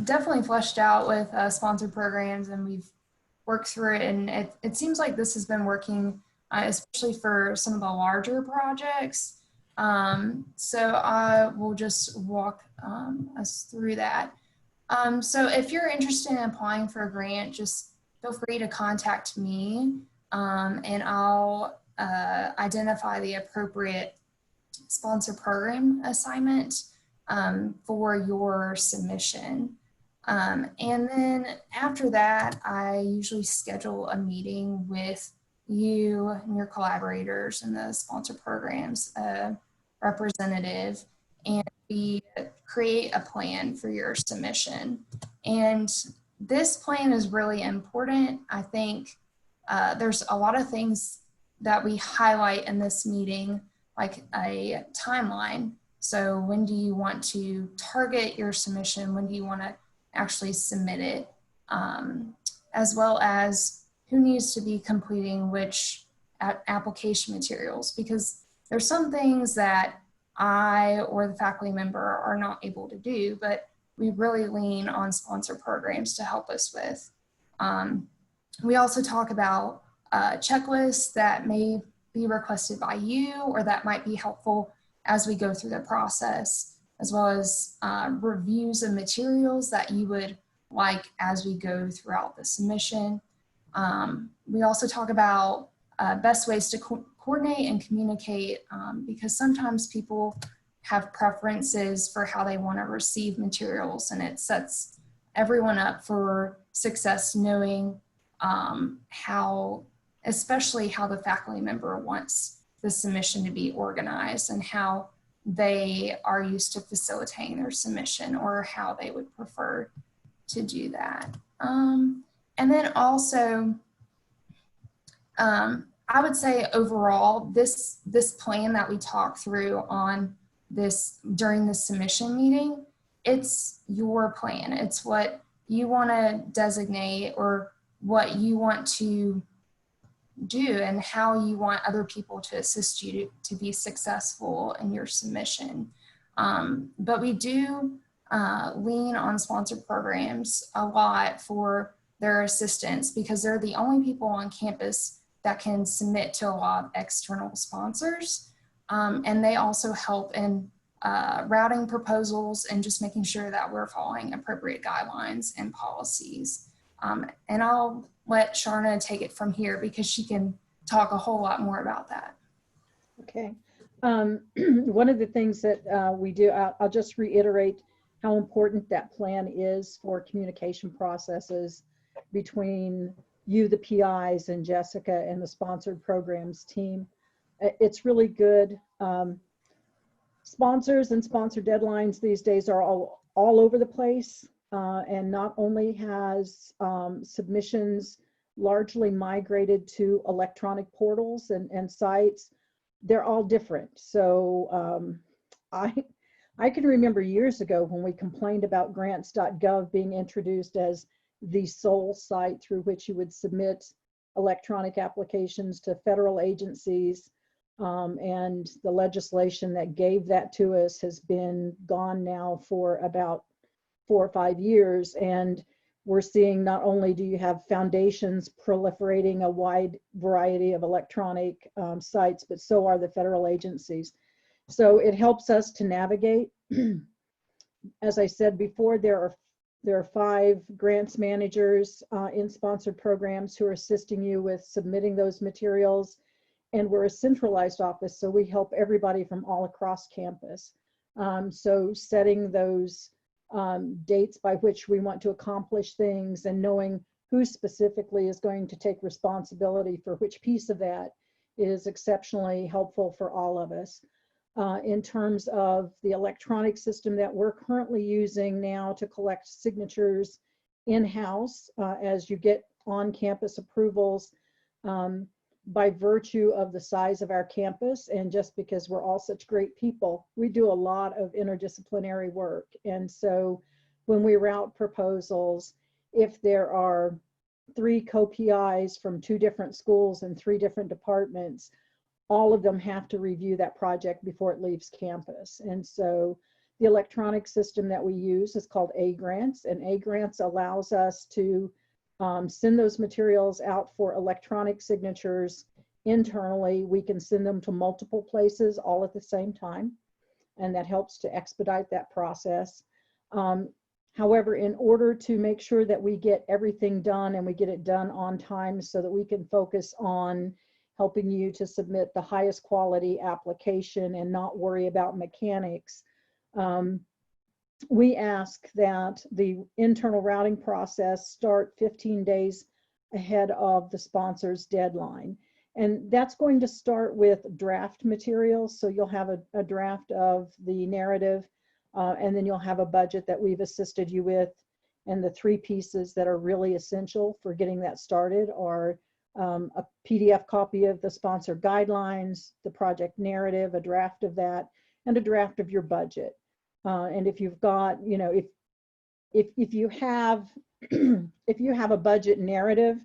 Speaker 1: definitely fleshed out with sponsored programs, and we've worked through it, and it seems like this has been working, especially for some of the larger projects. So I will just walk us through that. So if you're interested in applying for a grant, just feel free to contact me, and I'll identify the appropriate sponsor program assignment for your submission. And then after that, I usually schedule a meeting with you and your collaborators and the sponsor programs representative, and we create a plan for your submission. And this plan is really important. I think there's a lot of things that we highlight in this meeting, like a timeline. So when do you want to target your submission? When do you want to actually submit it? As well as who needs to be completing which application materials, because there's some things that I or the faculty member are not able to do, but we really lean on sponsor programs to help us with. We also talk about checklists that may be requested by you or that might be helpful as we go through the process, as well as reviews of materials that you would like as we go throughout the submission. We also talk about best ways to coordinate and communicate, because sometimes people have preferences for how they want to receive materials, and it sets everyone up for success knowing especially how the faculty member wants the submission to be organized and how they are used to facilitating their submission or how they would prefer to do that. And then also, I would say overall, this plan that we talked through on this during the submission meeting, it's your plan. It's what you want to designate or what you want to do and how you want other people to assist you to be successful in your submission. But we do lean on sponsored programs a lot for their assistance, because they're the only people on campus that can submit to a lot of external sponsors. And they also help in routing proposals and just making sure that we're following appropriate guidelines and policies. And I'll let Sharna take it from here because she can talk a whole lot more about that.
Speaker 4: Okay. One of the things that we do, I'll just reiterate how important that plan is for communication processes between you, the PIs, and Jessica and the sponsored programs team. It's really good. Sponsors and sponsor deadlines these days are all over the place. And not only has submissions largely migrated to electronic portals and sites, they're all different. So I can remember years ago when we complained about grants.gov being introduced as the sole site through which you would submit electronic applications to federal agencies. And the legislation that gave that to us has been gone now for about 4 or 5 years. And we're seeing not only do you have foundations proliferating a wide variety of electronic sites, but so are the federal agencies. So it helps us to navigate. As I said before, there are 5 grants managers in sponsored programs who are assisting you with submitting those materials. And we're a centralized office, so we help everybody from all across campus. So setting those dates by which we want to accomplish things and knowing who specifically is going to take responsibility for which piece of that is exceptionally helpful for all of us. In terms of the electronic system that we're currently using now to collect signatures in-house as you get on-campus approvals, by virtue of the size of our campus and just because we're all such great people, we do a lot of interdisciplinary work. And so when we route proposals, if there are 3 co-PIs from 2 different schools and 3 different departments, all of them have to review that project before it leaves campus. And so the electronic system that we use is called A-Grants, and A-Grants allows us to send those materials out for electronic signatures internally. We can send them to multiple places all at the same time, and that helps to expedite that process. However, in order to make sure that we get everything done and we get it done on time so that we can focus on helping you to submit the highest quality application and not worry about mechanics, we ask that the internal routing process start 15 days ahead of the sponsor's deadline. And that's going to start with draft materials. So you'll have a draft of the narrative, and then you'll have a budget that we've assisted you with. And the 3 pieces that are really essential for getting that started are a PDF copy of the sponsor guidelines, the project narrative, a draft of that, and a draft of your budget. And if you've got, you know, if you have if you have a budget narrative,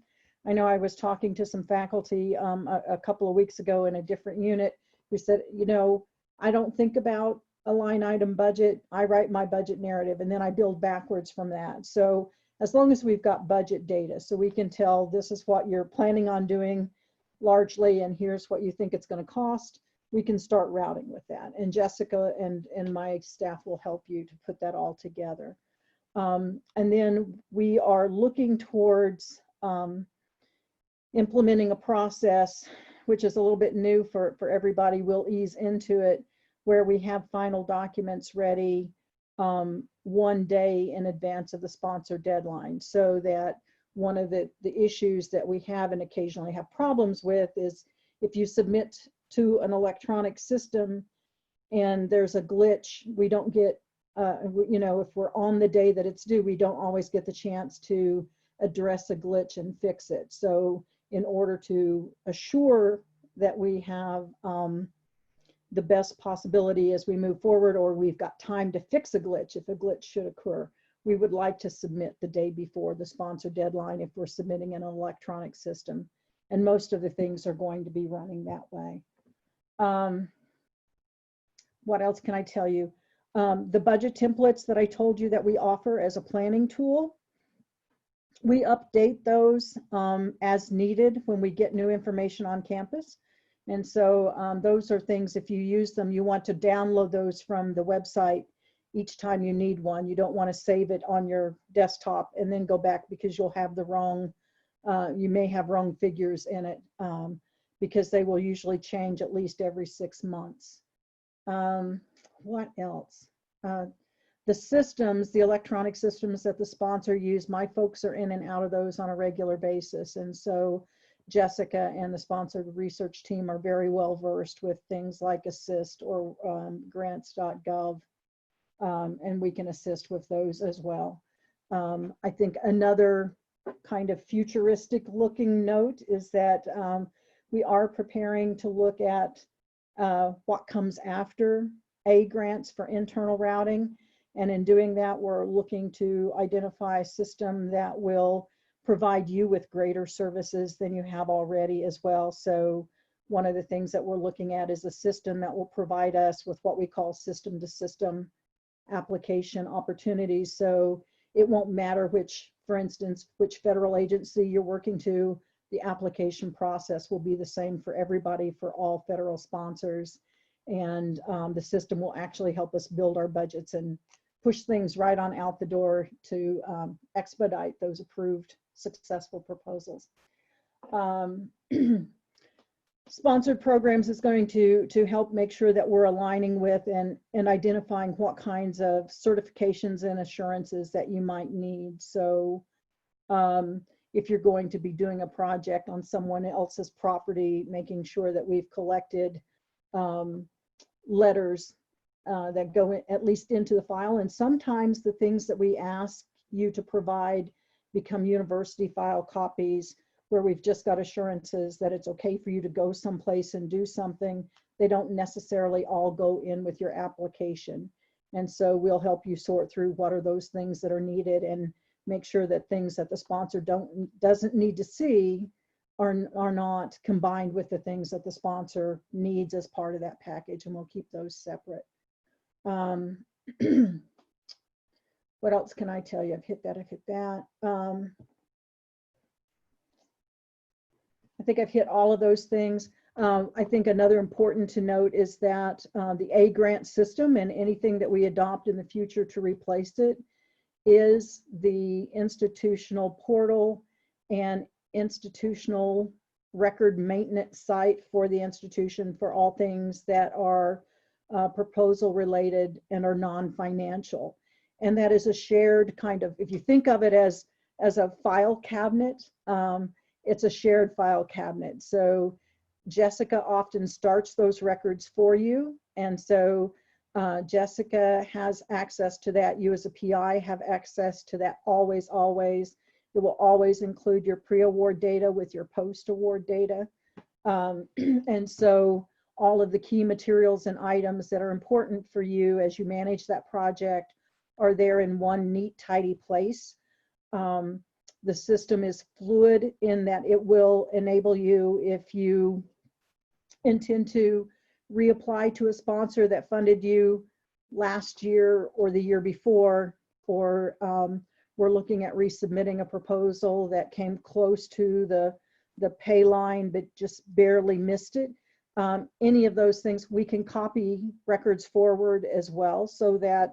Speaker 4: I know I was talking to some faculty a couple of weeks ago in a different unit who said, you know, I don't think about a line item budget. I write my budget narrative and then I build backwards from that. So as long as we've got budget data, so we can tell this is what you're planning on doing largely, and here's what you think it's going to cost, we can start routing with that. And Jessica and my staff will help you to put that all together. And then we are looking towards implementing a process, which is a little bit new for everybody. We'll ease into it, where we have final documents ready 1 day in advance of the sponsor deadline, so that one of the issues that we have and occasionally have problems with is if you submit to an electronic system and there's a glitch, we don't get, you know, if we're on the day that it's due, we don't always get the chance to address a glitch and fix it. So in order to assure that we have the best possibility as we move forward, or we've got time to fix a glitch if a glitch should occur, we would like to submit the day before the sponsor deadline if we're submitting in an electronic system. And most of the things are going to be running that way. What else can I tell you? The budget templates that I told you that we offer as a planning tool, we update those as needed when we get new information on campus. And so those are things, if you use them, you want to download those from the website each time you need one. You don't want to save it on your desktop and then go back, because you'll have the wrong, you may have wrong figures in it, because they will usually change at least every 6 months. What else? The systems, the electronic systems that the sponsor use, my folks are in and out of those on a regular basis. And so Jessica and the sponsored research team are very well versed with things like Assist or grants.gov, and we can assist with those as well. I think another kind of futuristic looking note is that we are preparing to look at what comes after grants for internal routing. And in doing that, we're looking to identify a system that will provide you with greater services than you have already as well. So one of the things that we're looking at is a system that will provide us with what we call system to system application opportunities. So it won't matter which, for instance, which federal agency you're working to, the application process will be the same for everybody, for all federal sponsors. And the system will actually help us build our budgets and push things right on out the door to expedite those approved successful proposals. Sponsored programs is going to help make sure that we're aligning with and identifying what kinds of certifications and assurances that you might need. So if you're going to be doing a project on someone else's property, making sure that we've collected letters that go at least into the file. And sometimes the things that we ask you to provide become university file copies, where we've just got assurances that it's okay for you to go someplace and do something. They don't necessarily all go in with your application. And so we'll help you sort through what are those things that are needed and make sure that things that the sponsor doesn't need to see are not combined with the things that the sponsor needs as part of that package, and we'll keep those separate. What else can I tell you? I've hit that. I think I've hit all of those things. I think another important to note is that the grant system and anything that we adopt in the future to replace it is the institutional portal and institutional record maintenance site for the institution for all things that are proposal related and are non-financial. And that is a shared kind of, if you think of it as a file cabinet, it's a shared file cabinet. So Jessica often starts those records for you. And so Jessica has access to that. You as a PI have access to that always, always. It will always include your pre-award data with your post-award data. And so all of the key materials and items that are important for you as you manage that project are there in one neat, tidy place. The system is fluid in that it will enable you, if you intend to reapply to a sponsor that funded you last year or the year before, or we're looking at resubmitting a proposal that came close to the pay line but just barely missed it. Any of those things, we can copy records forward as well, so that,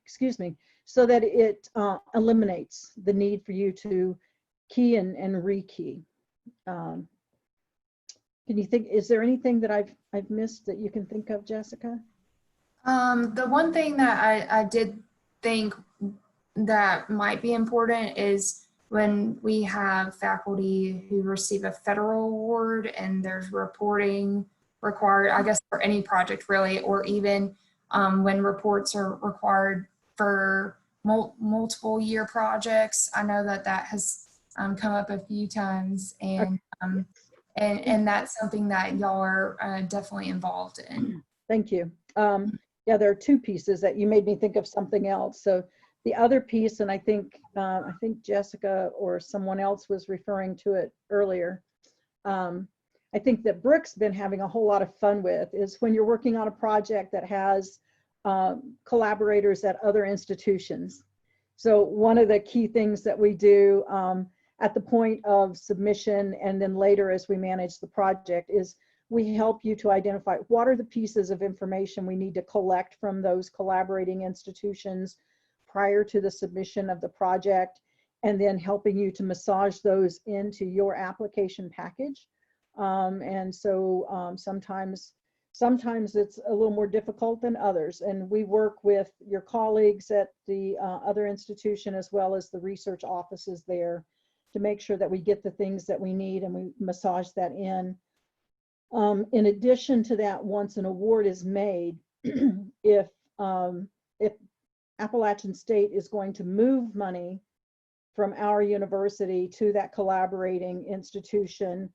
Speaker 4: excuse me, so that it eliminates the need for you to key and rekey. Can you think, is there anything that I've missed that you can think of, Jessica?
Speaker 1: The one thing that I did think that might be important is when we have faculty who receive a federal award and there's reporting required, I guess for any project really, or even when reports are required for multiple year projects. I know that that has come up a few times, and that's something that y'all are definitely involved in.
Speaker 4: Thank you. Yeah, there are two pieces that you made me think of something else. So the other piece, and I think Jessica or someone else was referring to it earlier. I think that Brooke's been having a whole lot of fun with is when you're working on a project that has collaborators at other institutions. So one of the key things that we do at the point of submission and then later as we manage the project is we help you to identify what are the pieces of information we need to collect from those collaborating institutions prior to the submission of the project, and then helping you to massage those into your application package. And so sometimes it's a little more difficult than others. And we work with your colleagues at the other institution as well as the research offices there to make sure that we get the things that we need and we massage that in. In addition to that, once an award is made, if Appalachian State is going to move money from our university to that collaborating institution,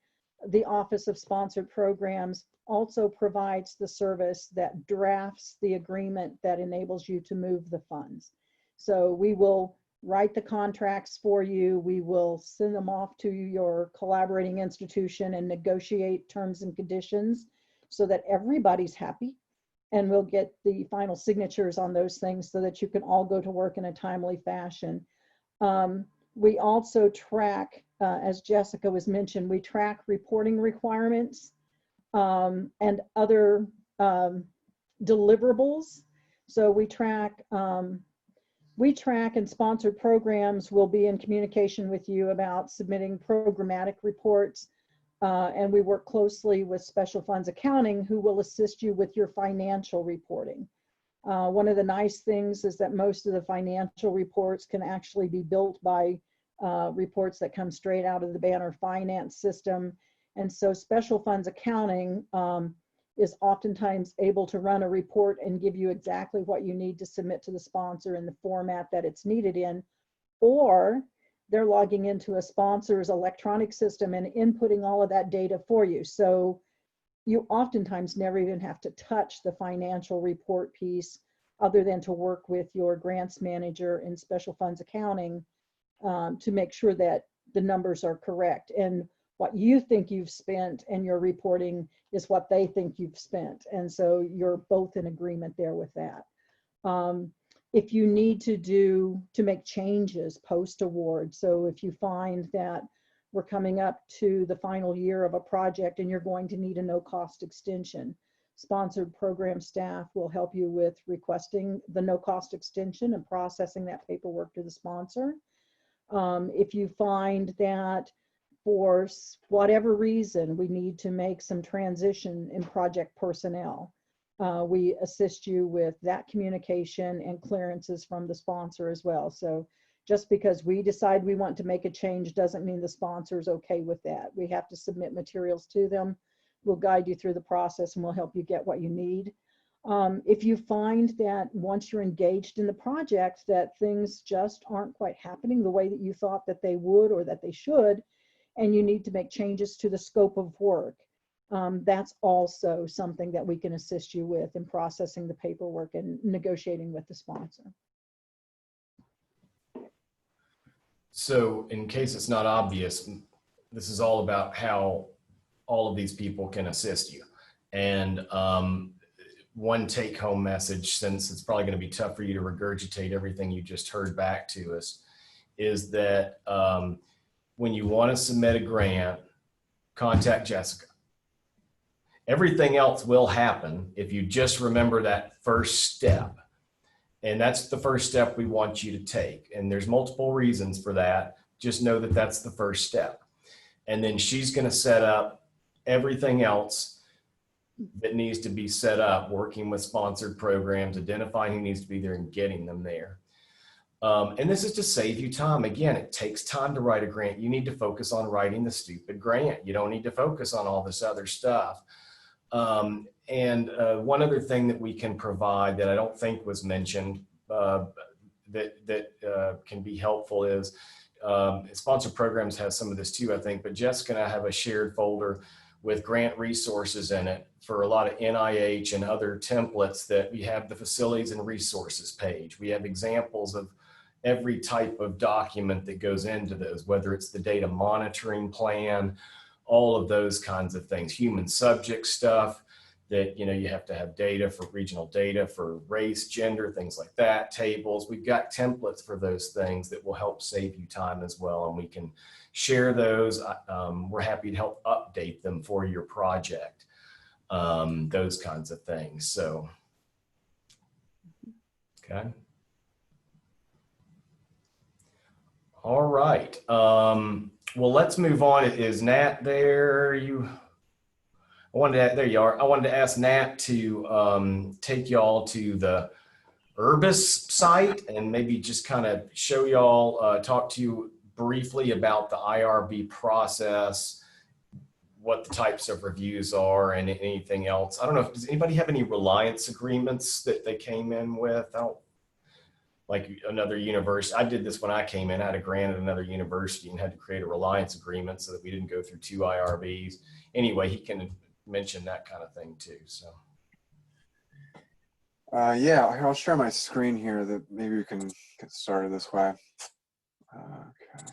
Speaker 4: the Office of Sponsored Programs also provides the service that drafts the agreement that enables you to move the funds. So we will write the contracts for you. We will send them off to your collaborating institution and negotiate terms and conditions so that everybody's happy. And we'll get the final signatures on those things so that you can all go to work in a timely fashion. We also track, as Jessica was mentioned, we track reporting requirements and other deliverables. So we track and sponsored programs will be in communication with you about submitting programmatic reports. And we work closely with Special Funds Accounting, who will assist you with your financial reporting. One of the nice things is that most of the financial reports can actually be built by reports that come straight out of the Banner finance system. And so Special Funds Accounting is oftentimes able to run a report and give you exactly what you need to submit to the sponsor in the format that it's needed in, or they're logging into a sponsor's electronic system and inputting all of that data for you. So you oftentimes never even have to touch the financial report piece other than to work with your grants manager in Special Funds Accounting to make sure that the numbers are correct. And what you think you've spent and your reporting is what they think you've spent. And so you're both in agreement there with that. If you need to make changes post-award, so if you find that we're coming up to the final year of a project and you're going to need a no-cost extension, sponsored program staff will help you with requesting the no-cost extension and processing that paperwork to the sponsor. If you find that for whatever reason we need to make some transition in project personnel, we assist you with that communication and clearances from the sponsor as well. So just because we decide we want to make a change doesn't mean the sponsor is okay with that. We have to submit materials to them. We'll guide you through the process and we'll help you get what you need. If you find that once you're engaged in the project that things just aren't quite happening the way that you thought that they would or that they should, and you need to make changes to the scope of work, that's also something that we can assist you with in processing the paperwork and negotiating with the sponsor.
Speaker 2: So in case it's not obvious, this is all about how all of these people can assist you. And one take home message, since it's probably going to be tough for you to regurgitate everything you just heard back to us, is that when you want to submit a grant, contact Jessica. Everything else will happen if you just remember that first step. And that's the first step we want you to take. And there's multiple reasons for that. Just know that that's the first step. And then she's going to set up everything else that needs to be set up, working with sponsored programs, identifying who needs to be there and getting them there. And this is to save you time. Again, it takes time to write a grant. You need to focus on writing the stupid grant. You don't need to focus on all this other stuff. And one other thing that we can provide that I don't think was mentioned that can be helpful is sponsored programs has some of this too, I think, but Jessica and I have a shared folder with grant resources in it for a lot of NIH and other templates that we have the facilities and resources page. We have examples of every type of document that goes into those, whether it's the data monitoring plan, all of those kinds of things, human subject stuff that, you know, you have to have data for regional data for race, gender, things like that, tables. We've got templates for those things that will help save you time as well. And we can share those. We're happy to help update them for your project, those kinds of things. So, okay. All right. Well, let's move on. Is Nat there? There you are. I wanted to ask Nat to take y'all to the Urbis site and maybe just kind of show y'all, talk to you briefly about the IRB process, what the types of reviews are, and anything else. I don't know, does anybody have any reliance agreements that they came in with? I don't, like another university. I did this when I came in. I had a grant at another university and had to create a reliance agreement so that we didn't go through 2 IRBs. Anyway, he can mention that kind of thing too. So.
Speaker 6: Yeah, I'll share my screen here that maybe we can get started this way. Okay.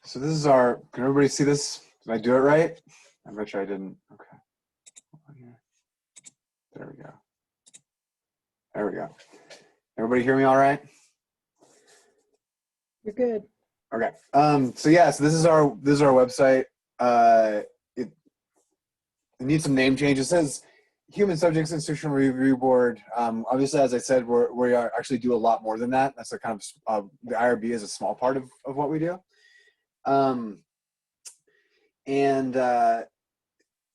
Speaker 6: So this is our, can everybody see this? Did I do it right? I bet you I didn't. Okay. There we go. There we go. Everybody hear me all right?
Speaker 4: You're good.
Speaker 6: Okay. So yeah, so this is our website. It needs some name changes. It says Human Subjects Institutional Review Board. Obviously, as I said, we actually do a lot more than that. That's a kind of the IRB is a small part of what we do.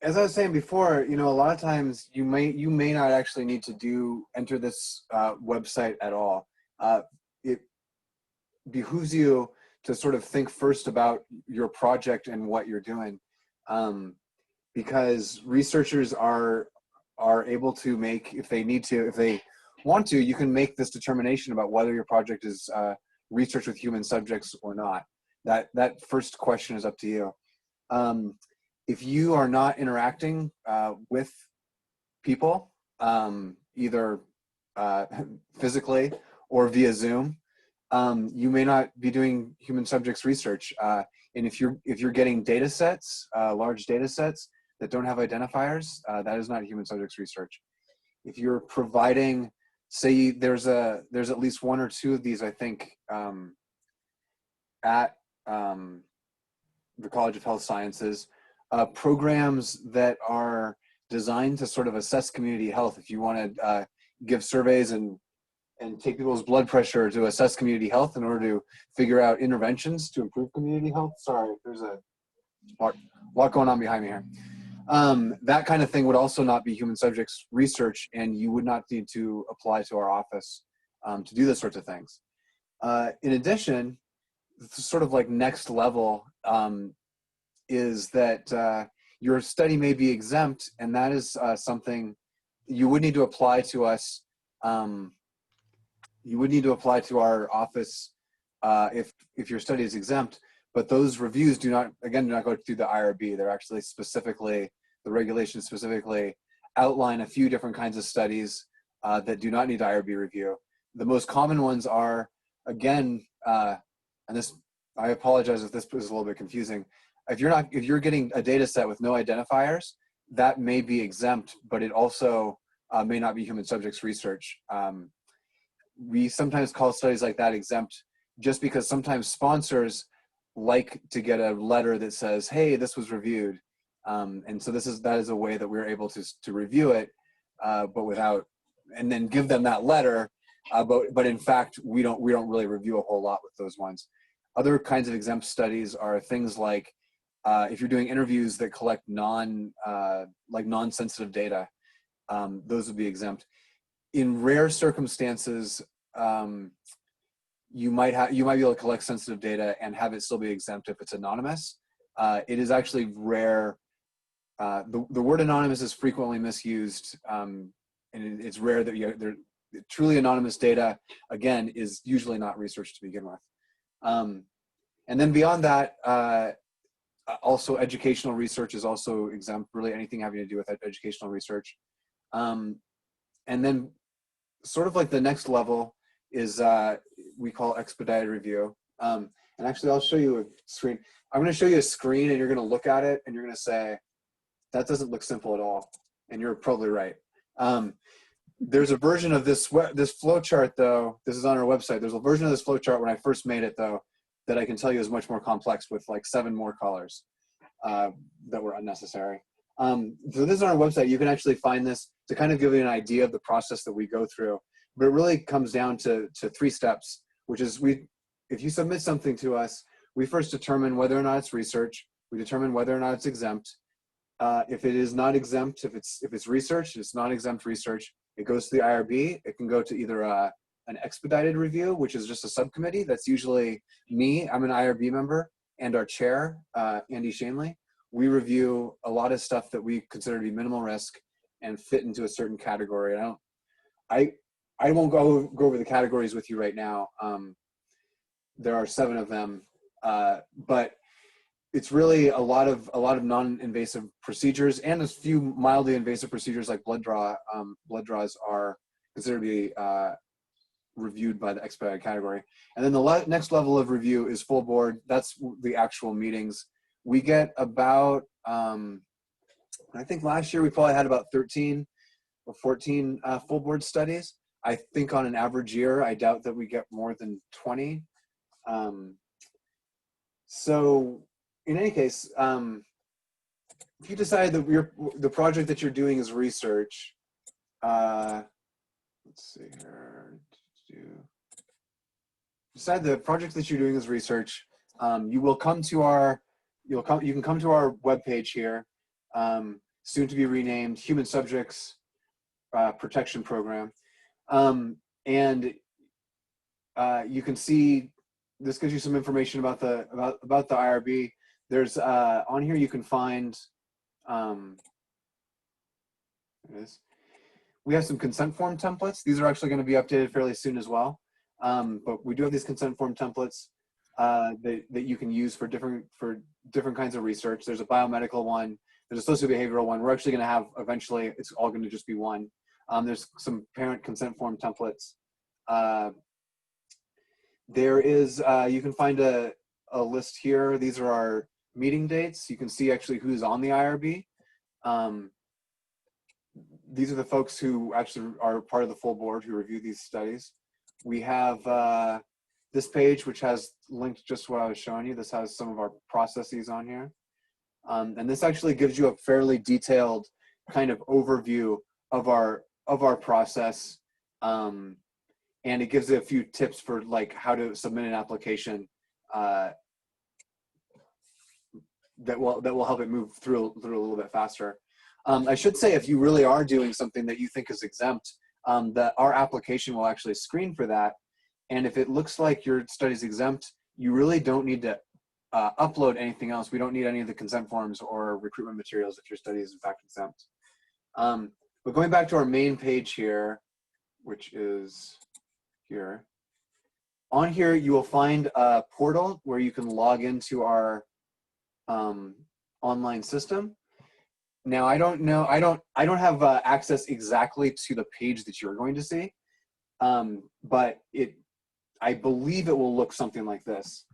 Speaker 6: As I was saying before, you know, a lot of times you may not actually need to enter this website at all. It behooves you to sort of think first about your project and what you're doing, because researchers are able to make, if they want to, you can make this determination about whether your project is research with human subjects or not. That first question is up to you. If you are not interacting with people, either physically or via Zoom, you may not be doing human subjects research. And if you're getting data sets, large data sets that don't have identifiers, that is not human subjects research. If you're providing, say there's at least 1 or 2 of these, I think, at the College of Health Sciences, programs that are designed to sort of assess community health. If you want to give surveys and take people's blood pressure to assess community health in order to figure out interventions to improve community health. Sorry, there's a lot going on behind me here. That kind of thing would also not be human subjects research, and you would not need to apply to our office to do those sorts of things. In addition, sort of like next level is that your study may be exempt, and that is something you would need to apply to us. You would need to apply to our office if your study is exempt. but those reviews do not go through the IRB. They're actually specifically, the regulations specifically outline a few different kinds of studies that do not need IRB review. The most common ones are, again, and this, I apologize if this is a little bit confusing. If you're getting a data set with no identifiers, that may be exempt, but it also may not be human subjects research. We sometimes call studies like that exempt just because sometimes sponsors like to get a letter that says, hey, this was reviewed. And so that is a way that we're able to review it, but without, and then give them that letter. But in fact, we don't really review a whole lot with those ones. Other kinds of exempt studies are things like if you're doing interviews that collect non-sensitive data, those would be exempt. In rare circumstances, you might be able to collect sensitive data and have it still be exempt if it's anonymous. It is actually rare. The word anonymous is frequently misused, and it's rare that truly anonymous data, again, is usually not research to begin with. And then beyond that, also educational research is also exempt, really anything having to do with educational research. And then sort of like the next level is we call expedited review. And actually, I'll show you a screen. I'm going to show you a screen, and you're going to look at it, and you're going to say, that doesn't look simple at all. And you're probably right. There's a version of this flow chart, though. This is on our website. There's a version of this flow chart when I first made it, though, that I can tell you is much more complex with like 7 more colors that were unnecessary. So this is on our website. You can actually find this to kind of give you an idea of the process that we go through. But it really comes down to 3 steps, which is if you submit something to us, we first determine whether or not it's research. We determine whether or not it's exempt. If it is not exempt, if it's research, it's not exempt research, it goes to the IRB. It can go to either an expedited review, which is just a subcommittee. That's usually me. I'm an IRB member, and our chair, Andy Shanley. We review a lot of stuff that we consider to be minimal risk and fit into a certain category. I won't go over the categories with you right now. There are 7 of them, but it's really a lot of non-invasive procedures and a few mildly invasive procedures like blood draw. Blood draws are considered to be reviewed by the expedited category. And then the next level of review is full board. That's the actual meetings. We get about, I think last year we probably had about 13 or 14 full board studies. I think on an average year, I doubt that we get more than 20. So in any case, if you decide that the project that you're doing is research, let's see here. Decide the project that you're doing is research. You will come to you can come to our webpage here, soon to be renamed Human Subjects Protection Program. And you can see, this gives you some information about the IRB. There's on here you can find, there it is. We have some consent form templates. These are actually going to be updated fairly soon as well. But we do have these consent form templates that you can use for different kinds of research. There's a biomedical one. There's a socio-behavioral one. We're actually going to have, eventually, it's all going to just be one. There's some parent consent form templates. There is, you can find a list here. These are our meeting dates. You can see actually who's on the IRB. These are the folks who actually are part of the full board who review these studies. We have this page, which has linked just what I was showing you. This has some of our processes on here. And this actually gives you a fairly detailed kind of overview of our process. And it gives you a few tips for like how to submit an application that will help it move through a little bit faster. I should say, if you really are doing something that you think is exempt, that our application will actually screen for that. And if it looks like your study is exempt, you really don't need to upload anything else. We don't need any of the consent forms or recruitment materials if your study is in fact exempt. But going back to our main page here, which is here, on here, you will find a portal where you can log into our online system. Now, I don't know, I don't have access exactly to the page that you're going to see, but I believe it will look something like this.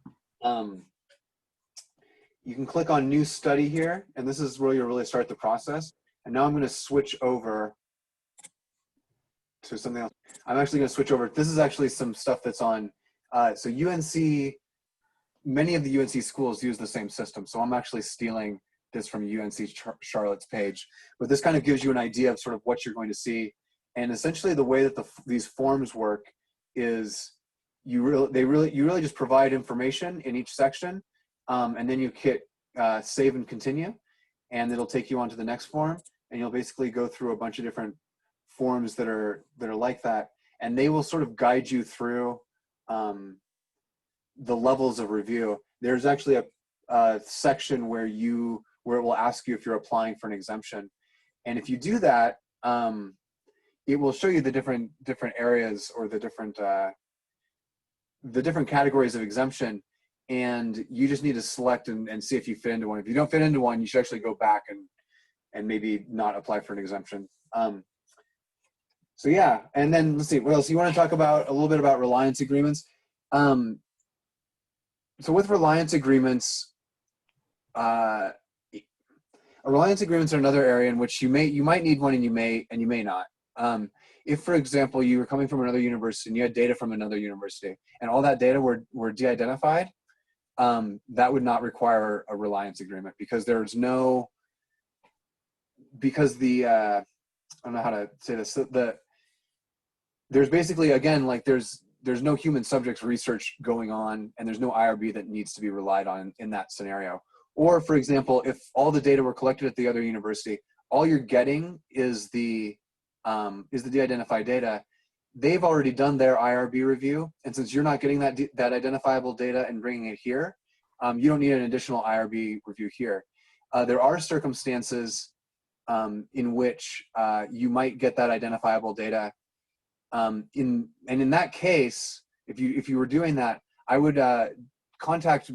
Speaker 6: You can click on New Study here, and this is where you'll really start the process. And now I'm going to switch over to something else. I'm actually going to switch over. This is actually some stuff that's on. So UNC, many of the UNC schools use the same system. So I'm actually stealing this from UNC Charlotte's page. But this kind of gives you an idea of sort of what you're going to see. And essentially the way that these forms work is you really just provide information in each section, and then you hit save and continue, and it'll take you on to the next form, and you'll basically go through a bunch of different forms that are like that, and they will sort of guide you through the levels of review. There's actually a section where it will ask you if you're applying for an exemption, and if you do that, it will show you the different areas or the different categories of exemption, and you just need to select and see if you fit into one. If you don't fit into one, you should actually go back and maybe not apply for an exemption. So yeah, and then let's see, what else? You want to talk about a little bit about reliance agreements? So with reliance agreements, reliance agreements are another area in which you might need one and you may not. If, for example, you were coming from another university and you had data from another university and all that data were de-identified, that would not require a reliance agreement, because I don't know how to say this. There's basically, again, like there's no human subjects research going on, and there's no IRB that needs to be relied on in that scenario. Or, for example, if all the data were collected at the other university, all you're getting is the de-identified data. They've already done their IRB review, and since you're not getting that identifiable data and bringing it here, you don't need an additional IRB review here. There are circumstances in which you might get that identifiable data. In that case, if you were doing that, I would contact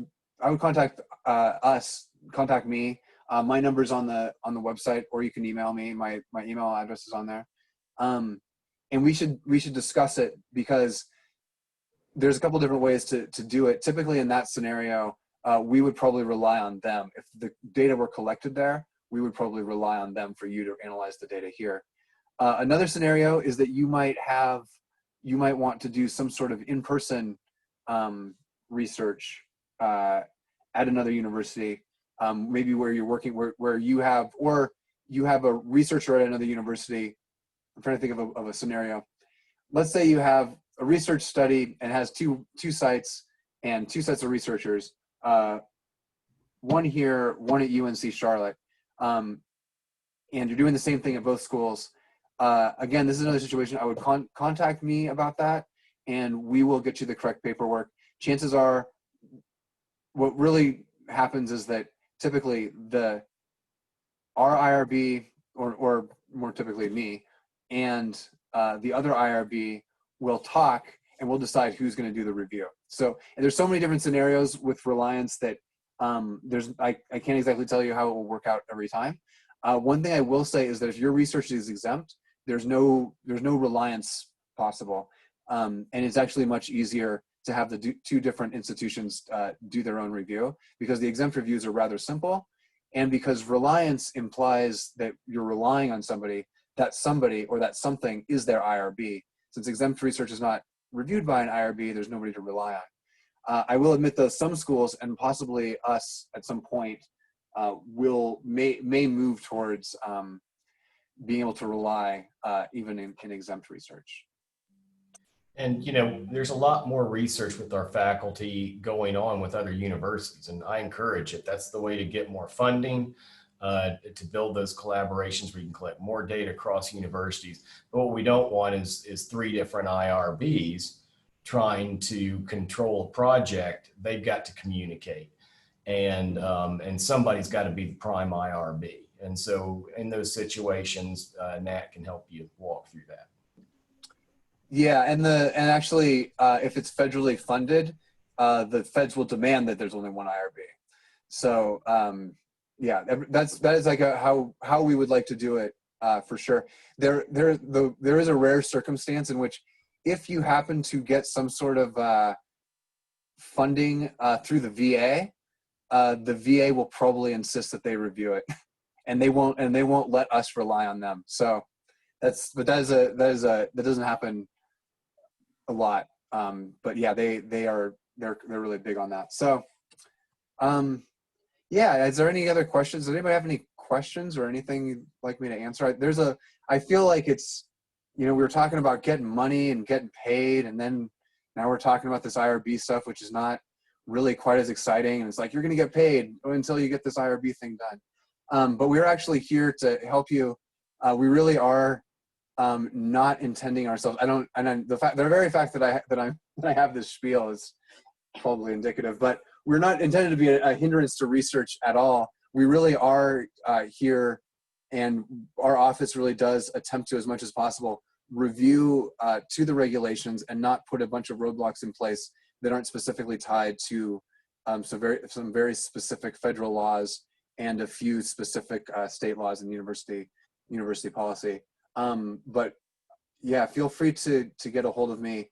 Speaker 6: me. My number's on the website, or you can email me. My email address is on there, and we should discuss it, because there's a couple different ways to do it. Typically, in that scenario, we would probably rely on them. If the data were collected there, we would probably rely on them for you to analyze the data here. Another scenario is that you might want to do some sort of in-person research at another university, maybe where you're working, where you have a researcher at another university. I'm trying to think of a scenario. Let's say you have a research study and has two sites and two sets of researchers, one here, one at UNC Charlotte, and you're doing the same thing at both schools. Again, this is another situation. I would contact me about that, and we will get you the correct paperwork. Chances are, what really happens is that typically our IRB, or more typically me, and the other IRB will talk, and we'll decide who's going to do the review. So, and there's so many different scenarios with reliance that I can't exactly tell you how it will work out every time. One thing I will say is that if your research is exempt, there's no reliance possible, and it's actually much easier to have the two different institutions do their own review, because the exempt reviews are rather simple, and because reliance implies that you're relying on somebody, that somebody or that something is their IRB. Since exempt research is not reviewed by an IRB, there's nobody to rely on. I will admit that some schools, and possibly us at some point, may move towards being able to rely even in exempt research.
Speaker 2: And, there's a lot more research with our faculty going on with other universities, and I encourage it. That's the way to get more funding, to build those collaborations where you can collect more data across universities. But what we don't want is three different IRBs trying to control a project. They've got to communicate, and somebody's got to be the prime IRB. And so in those situations, Nat can help you walk through that.
Speaker 6: Yeah, and actually, if it's federally funded, the feds will demand that there's only one IRB. So yeah, that is like how we would like to do it for sure. There is a rare circumstance in which, if you happen to get some sort of funding through the VA will probably insist that they review it, and they won't let us rely on them. So that doesn't happen a lot. But yeah, they're really big on that. So yeah, is there any other questions? Does anybody have any questions or anything you'd like me to answer? I feel like it's, we were talking about getting money and getting paid, and then now we're talking about this IRB stuff, which is not really quite as exciting. And it's like, you're going to get paid until you get this IRB thing done. But we're actually here to help you. We really are not intending ourselves. The very fact that I have this spiel is probably indicative, but we're not intended to be a hindrance to research at all. We really are here, and our office really does attempt to, as much as possible, review to the regulations and not put a bunch of roadblocks in place that aren't specifically tied to some very specific federal laws and a few specific state laws and university policy. But yeah, feel free to get a hold of me.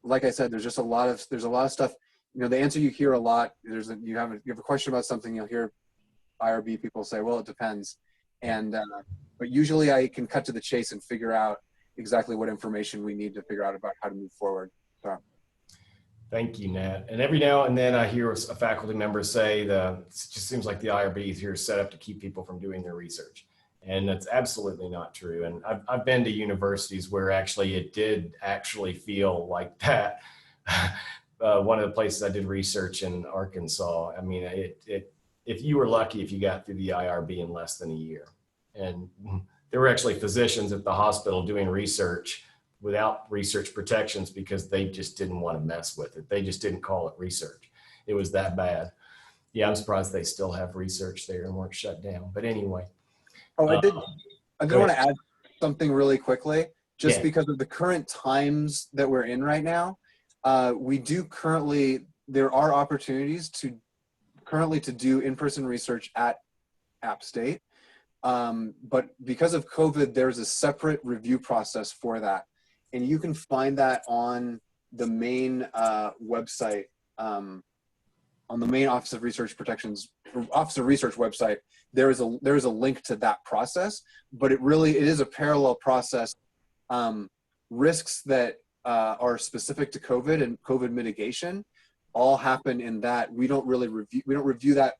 Speaker 6: Like I said, there's a lot of stuff. The answer you hear a lot, you have a question about something, you'll hear IRB people say, well, it depends. And but usually I can cut to the chase and figure out exactly what information we need to figure out about how to move forward. So.
Speaker 2: Thank you, Nat. And every now and then I hear a faculty member say it just seems like the IRB is here set up to keep people from doing their research. And that's absolutely not true. And I've been to universities where actually it did actually feel like that. One of the places I did research in Arkansas, I mean, if you were lucky, if you got through the IRB in less than a year. And there were actually physicians at the hospital doing research without research protections because they just didn't want to mess with it. They just didn't call it research. It was that bad. Yeah, I'm surprised they still have research there and weren't shut down. But anyway.
Speaker 6: Oh, I did want to add something really quickly, just because of the current times that we're in right now. There are opportunities to do in-person research at App State. But because of COVID, there's a separate review process for that. And you can find that on the main website, on the main Office of Research Protections, Office of Research website. There is a link to that process, but it is a parallel process. Risks that are specific to COVID and COVID mitigation all happen in that. We don't review that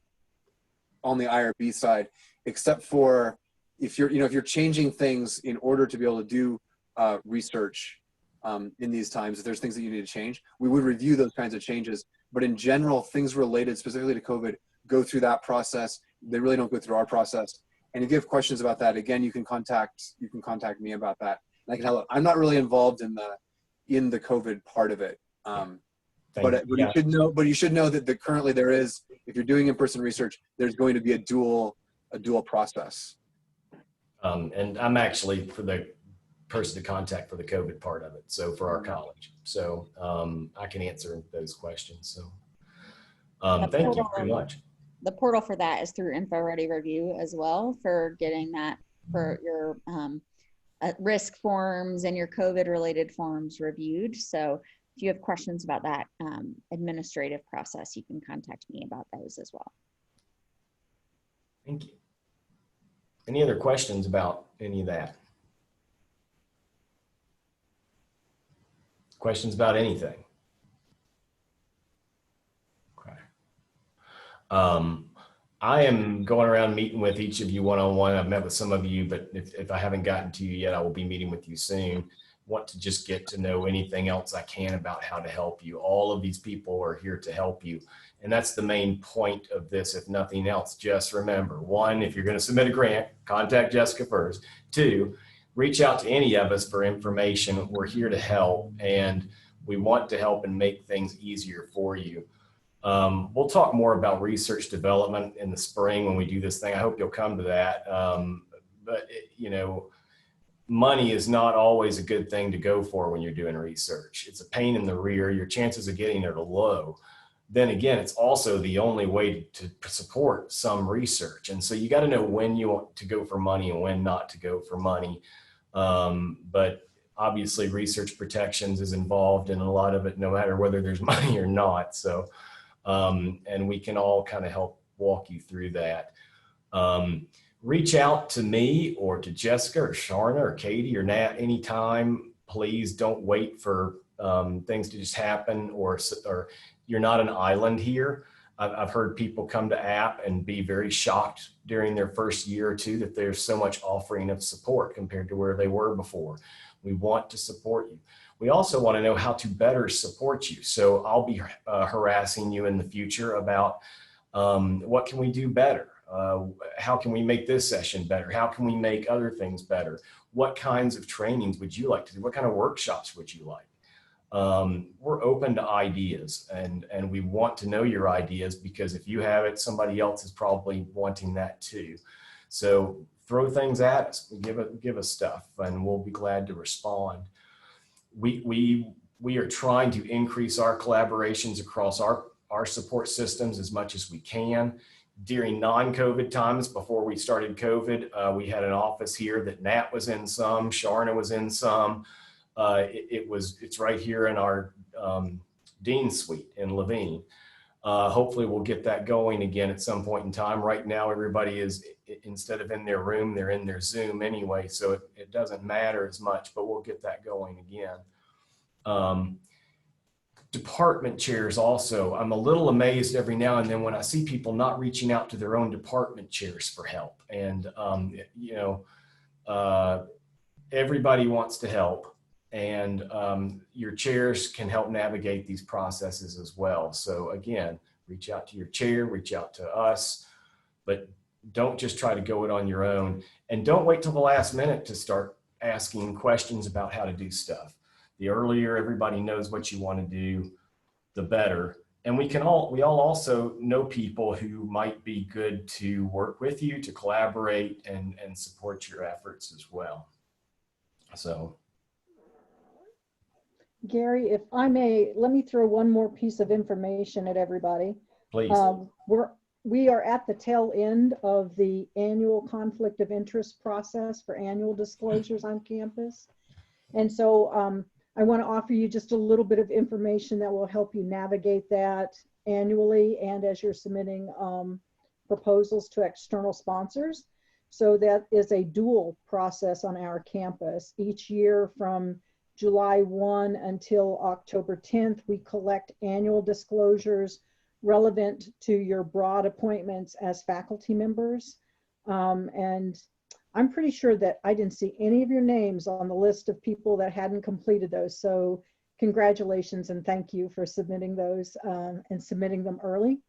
Speaker 6: on the IRB side, except for if you're changing things in order to be able to do research in these times. If there's things that you need to change, we would review those kinds of changes. But in general, things related specifically to COVID go through that process. They really don't go through our process. And if you have questions about that, again, you can contact me about that. And I can help. I'm not really involved in the COVID part of it. But you should know that currently there is, if you're doing in-person research, there's going to be a dual process.
Speaker 2: And I'm actually for the person to contact for the COVID part of it. So for our college, so I can answer those questions. So thank you very much.
Speaker 5: The portal for that is through InfoReady Review as well, for getting that for your risk forms and your COVID related forms reviewed. So if you have questions about that administrative process, you can contact me about those as well.
Speaker 2: Thank you. Any other questions about any of that? Questions about anything? Okay. I am going around meeting with each of you one-on-one. I've met with some of you, but if I haven't gotten to you yet, I will be meeting with you soon. Want to just get to know anything else I can about how to help you. All of these people are here to help you. And that's the main point of this, if nothing else. Just remember, 1, if you're going to submit a grant, contact Jessica first. 2, reach out to any of us for information. We're here to help, and we want to help and make things easier for you. We'll talk more about research development in the spring when we do this thing. I hope you'll come to that. But money is not always a good thing to go for when you're doing research. It's a pain in the rear. Your chances of getting it are low. Then again, it's also the only way to support some research. And so you got to know when you want to go for money and when not to go for money. But obviously research protections is involved in a lot of it, no matter whether there's money or not. So, and we can all kind of help walk you through that. Reach out to me or to Jessica or Sharna or Katie or Nat anytime. Please don't wait for things to just happen, or you're not an island here. I've heard people come to App and be very shocked during their first year or two that there's so much offering of support compared to where they were before. We want to support you. We also want to know how to better support you. So I'll be harassing you in the future about what can we do better? How can we make this session better? How can we make other things better? What kinds of trainings would you like to do? What kind of workshops would you like? We're open to ideas, and we want to know your ideas, because if you have it, somebody else is probably wanting that too. So throw things at us, give us stuff, and we'll be glad to respond. We are trying to increase our collaborations across our support systems as much as we can. During non-COVID times, before we started COVID, we had an office here that Nat was in some, Sharna was in some. It's right here in our Dean Suite in Levine. Hopefully we'll get that going again at some point in time. Right now, everybody is, instead of in their room, they're in their Zoom anyway, so it doesn't matter as much, but we'll get that going again. Department chairs also, I'm a little amazed every now and then when I see people not reaching out to their own department chairs for help. And, everybody wants to help, and your chairs can help navigate these processes as well. So again, reach out to your chair, reach out to us, but don't just try to go it on your own, and don't wait till the last minute to start asking questions about how to do stuff. The earlier everybody knows what you want to do, the better. And we all also know people who might be good to work with you, to collaborate and support your efforts as well. So.
Speaker 4: Gary, if I may, let me throw one more piece of information at everybody.
Speaker 2: Please.
Speaker 4: We are at the tail end of the annual conflict of interest process for annual disclosures on campus. And so I want to offer you just a little bit of information that will help you navigate that annually and as you're submitting proposals to external sponsors. So that is a dual process on our campus. Each year from July 1 until October 10th, we collect annual disclosures relevant to your broad appointments as faculty members. And I'm pretty sure that I didn't see any of your names on the list of people that hadn't completed those. So congratulations and thank you for submitting those and submitting them early.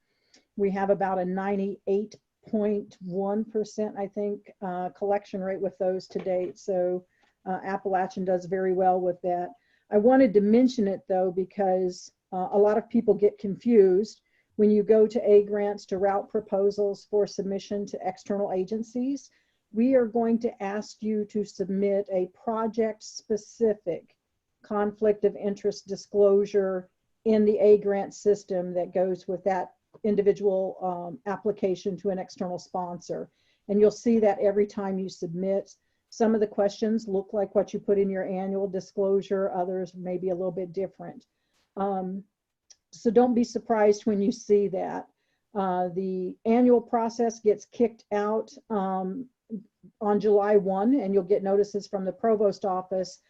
Speaker 4: We have about a 98.1%, I think, collection rate with those to date. So Appalachian does very well with that. I wanted to mention it though, because a lot of people get confused when you go to A grants to route proposals for submission to external agencies. We are going to ask you to submit a project-specific conflict of interest disclosure in the A grant system that goes with that individual application to an external sponsor. And you'll see that every time you submit. Some of the questions look like what you put in your annual disclosure, others may be a little bit different. So don't be surprised when you see that. The annual process gets kicked out on July 1, and you'll get notices from the provost office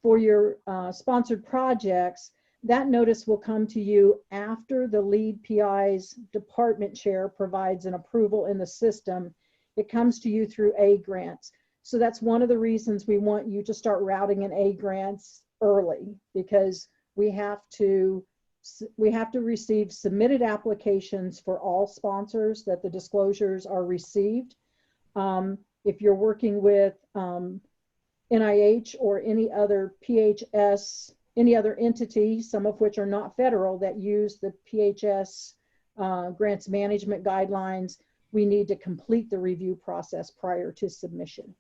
Speaker 4: for your sponsored projects. That notice will come to you after the lead PI's department chair provides an approval in the system. It comes to you through A grants. So that's one of the reasons we want you to start routing in A grants early, because we have to receive submitted applications for all sponsors that the disclosures are received. If you're working with NIH or any other PHS, any other entity, some of which are not federal, that use the PHS grants management guidelines, we need to complete the review process prior to submission.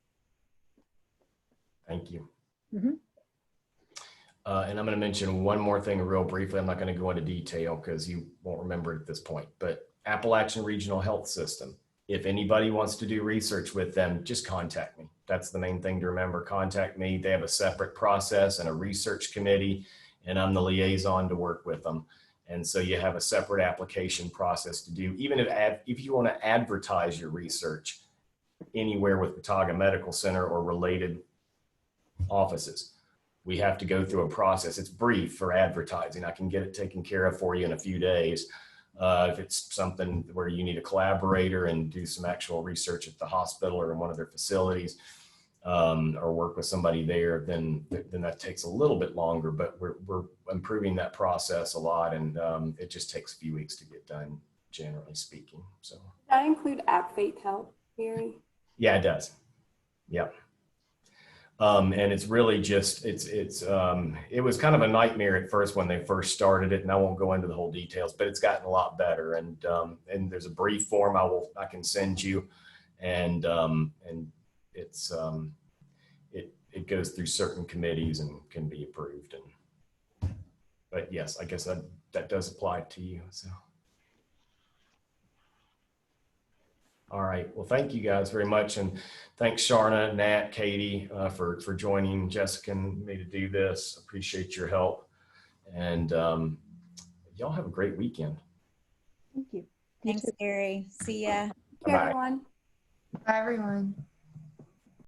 Speaker 2: Thank you.
Speaker 4: Mhm.
Speaker 2: And I'm going to mention one more thing real briefly. I'm not going to go into detail because you won't remember it at this point, but Appalachian Regional Health System. If anybody wants to do research with them, just contact me. That's the main thing to remember. Contact me. They have a separate process and a research committee, and I'm the liaison to work with them. And so you have a separate application process to do. Even if you want to advertise your research anywhere with Watauga Medical Center or related offices, we have to go through a process. It's brief for advertising. I can get it taken care of for you in a few days. If it's something where you need a collaborator and do some actual research at the hospital or in one of their facilities, or work with somebody there, then that takes a little bit longer, but we're improving that process a lot, and it just takes a few weeks to get done, generally speaking. So
Speaker 8: That include AppFate help, Gary?
Speaker 2: yeah, it does. Yep. And it's really just, it was kind of a nightmare at first when they first started it, and I won't go into the whole details, but it's gotten a lot better. And there's a brief form I can send you, and it's, it goes through certain committees and can be approved. But yes, I guess that does apply to you. So. All right. Well, thank you guys very much. And thanks, Sharna, Nat, Katie, for joining Jessica and me to do this. Appreciate your help. And y'all have a great weekend.
Speaker 4: Thank you.
Speaker 5: Thanks, Gary. See ya.
Speaker 8: Everyone.
Speaker 1: Bye, everyone.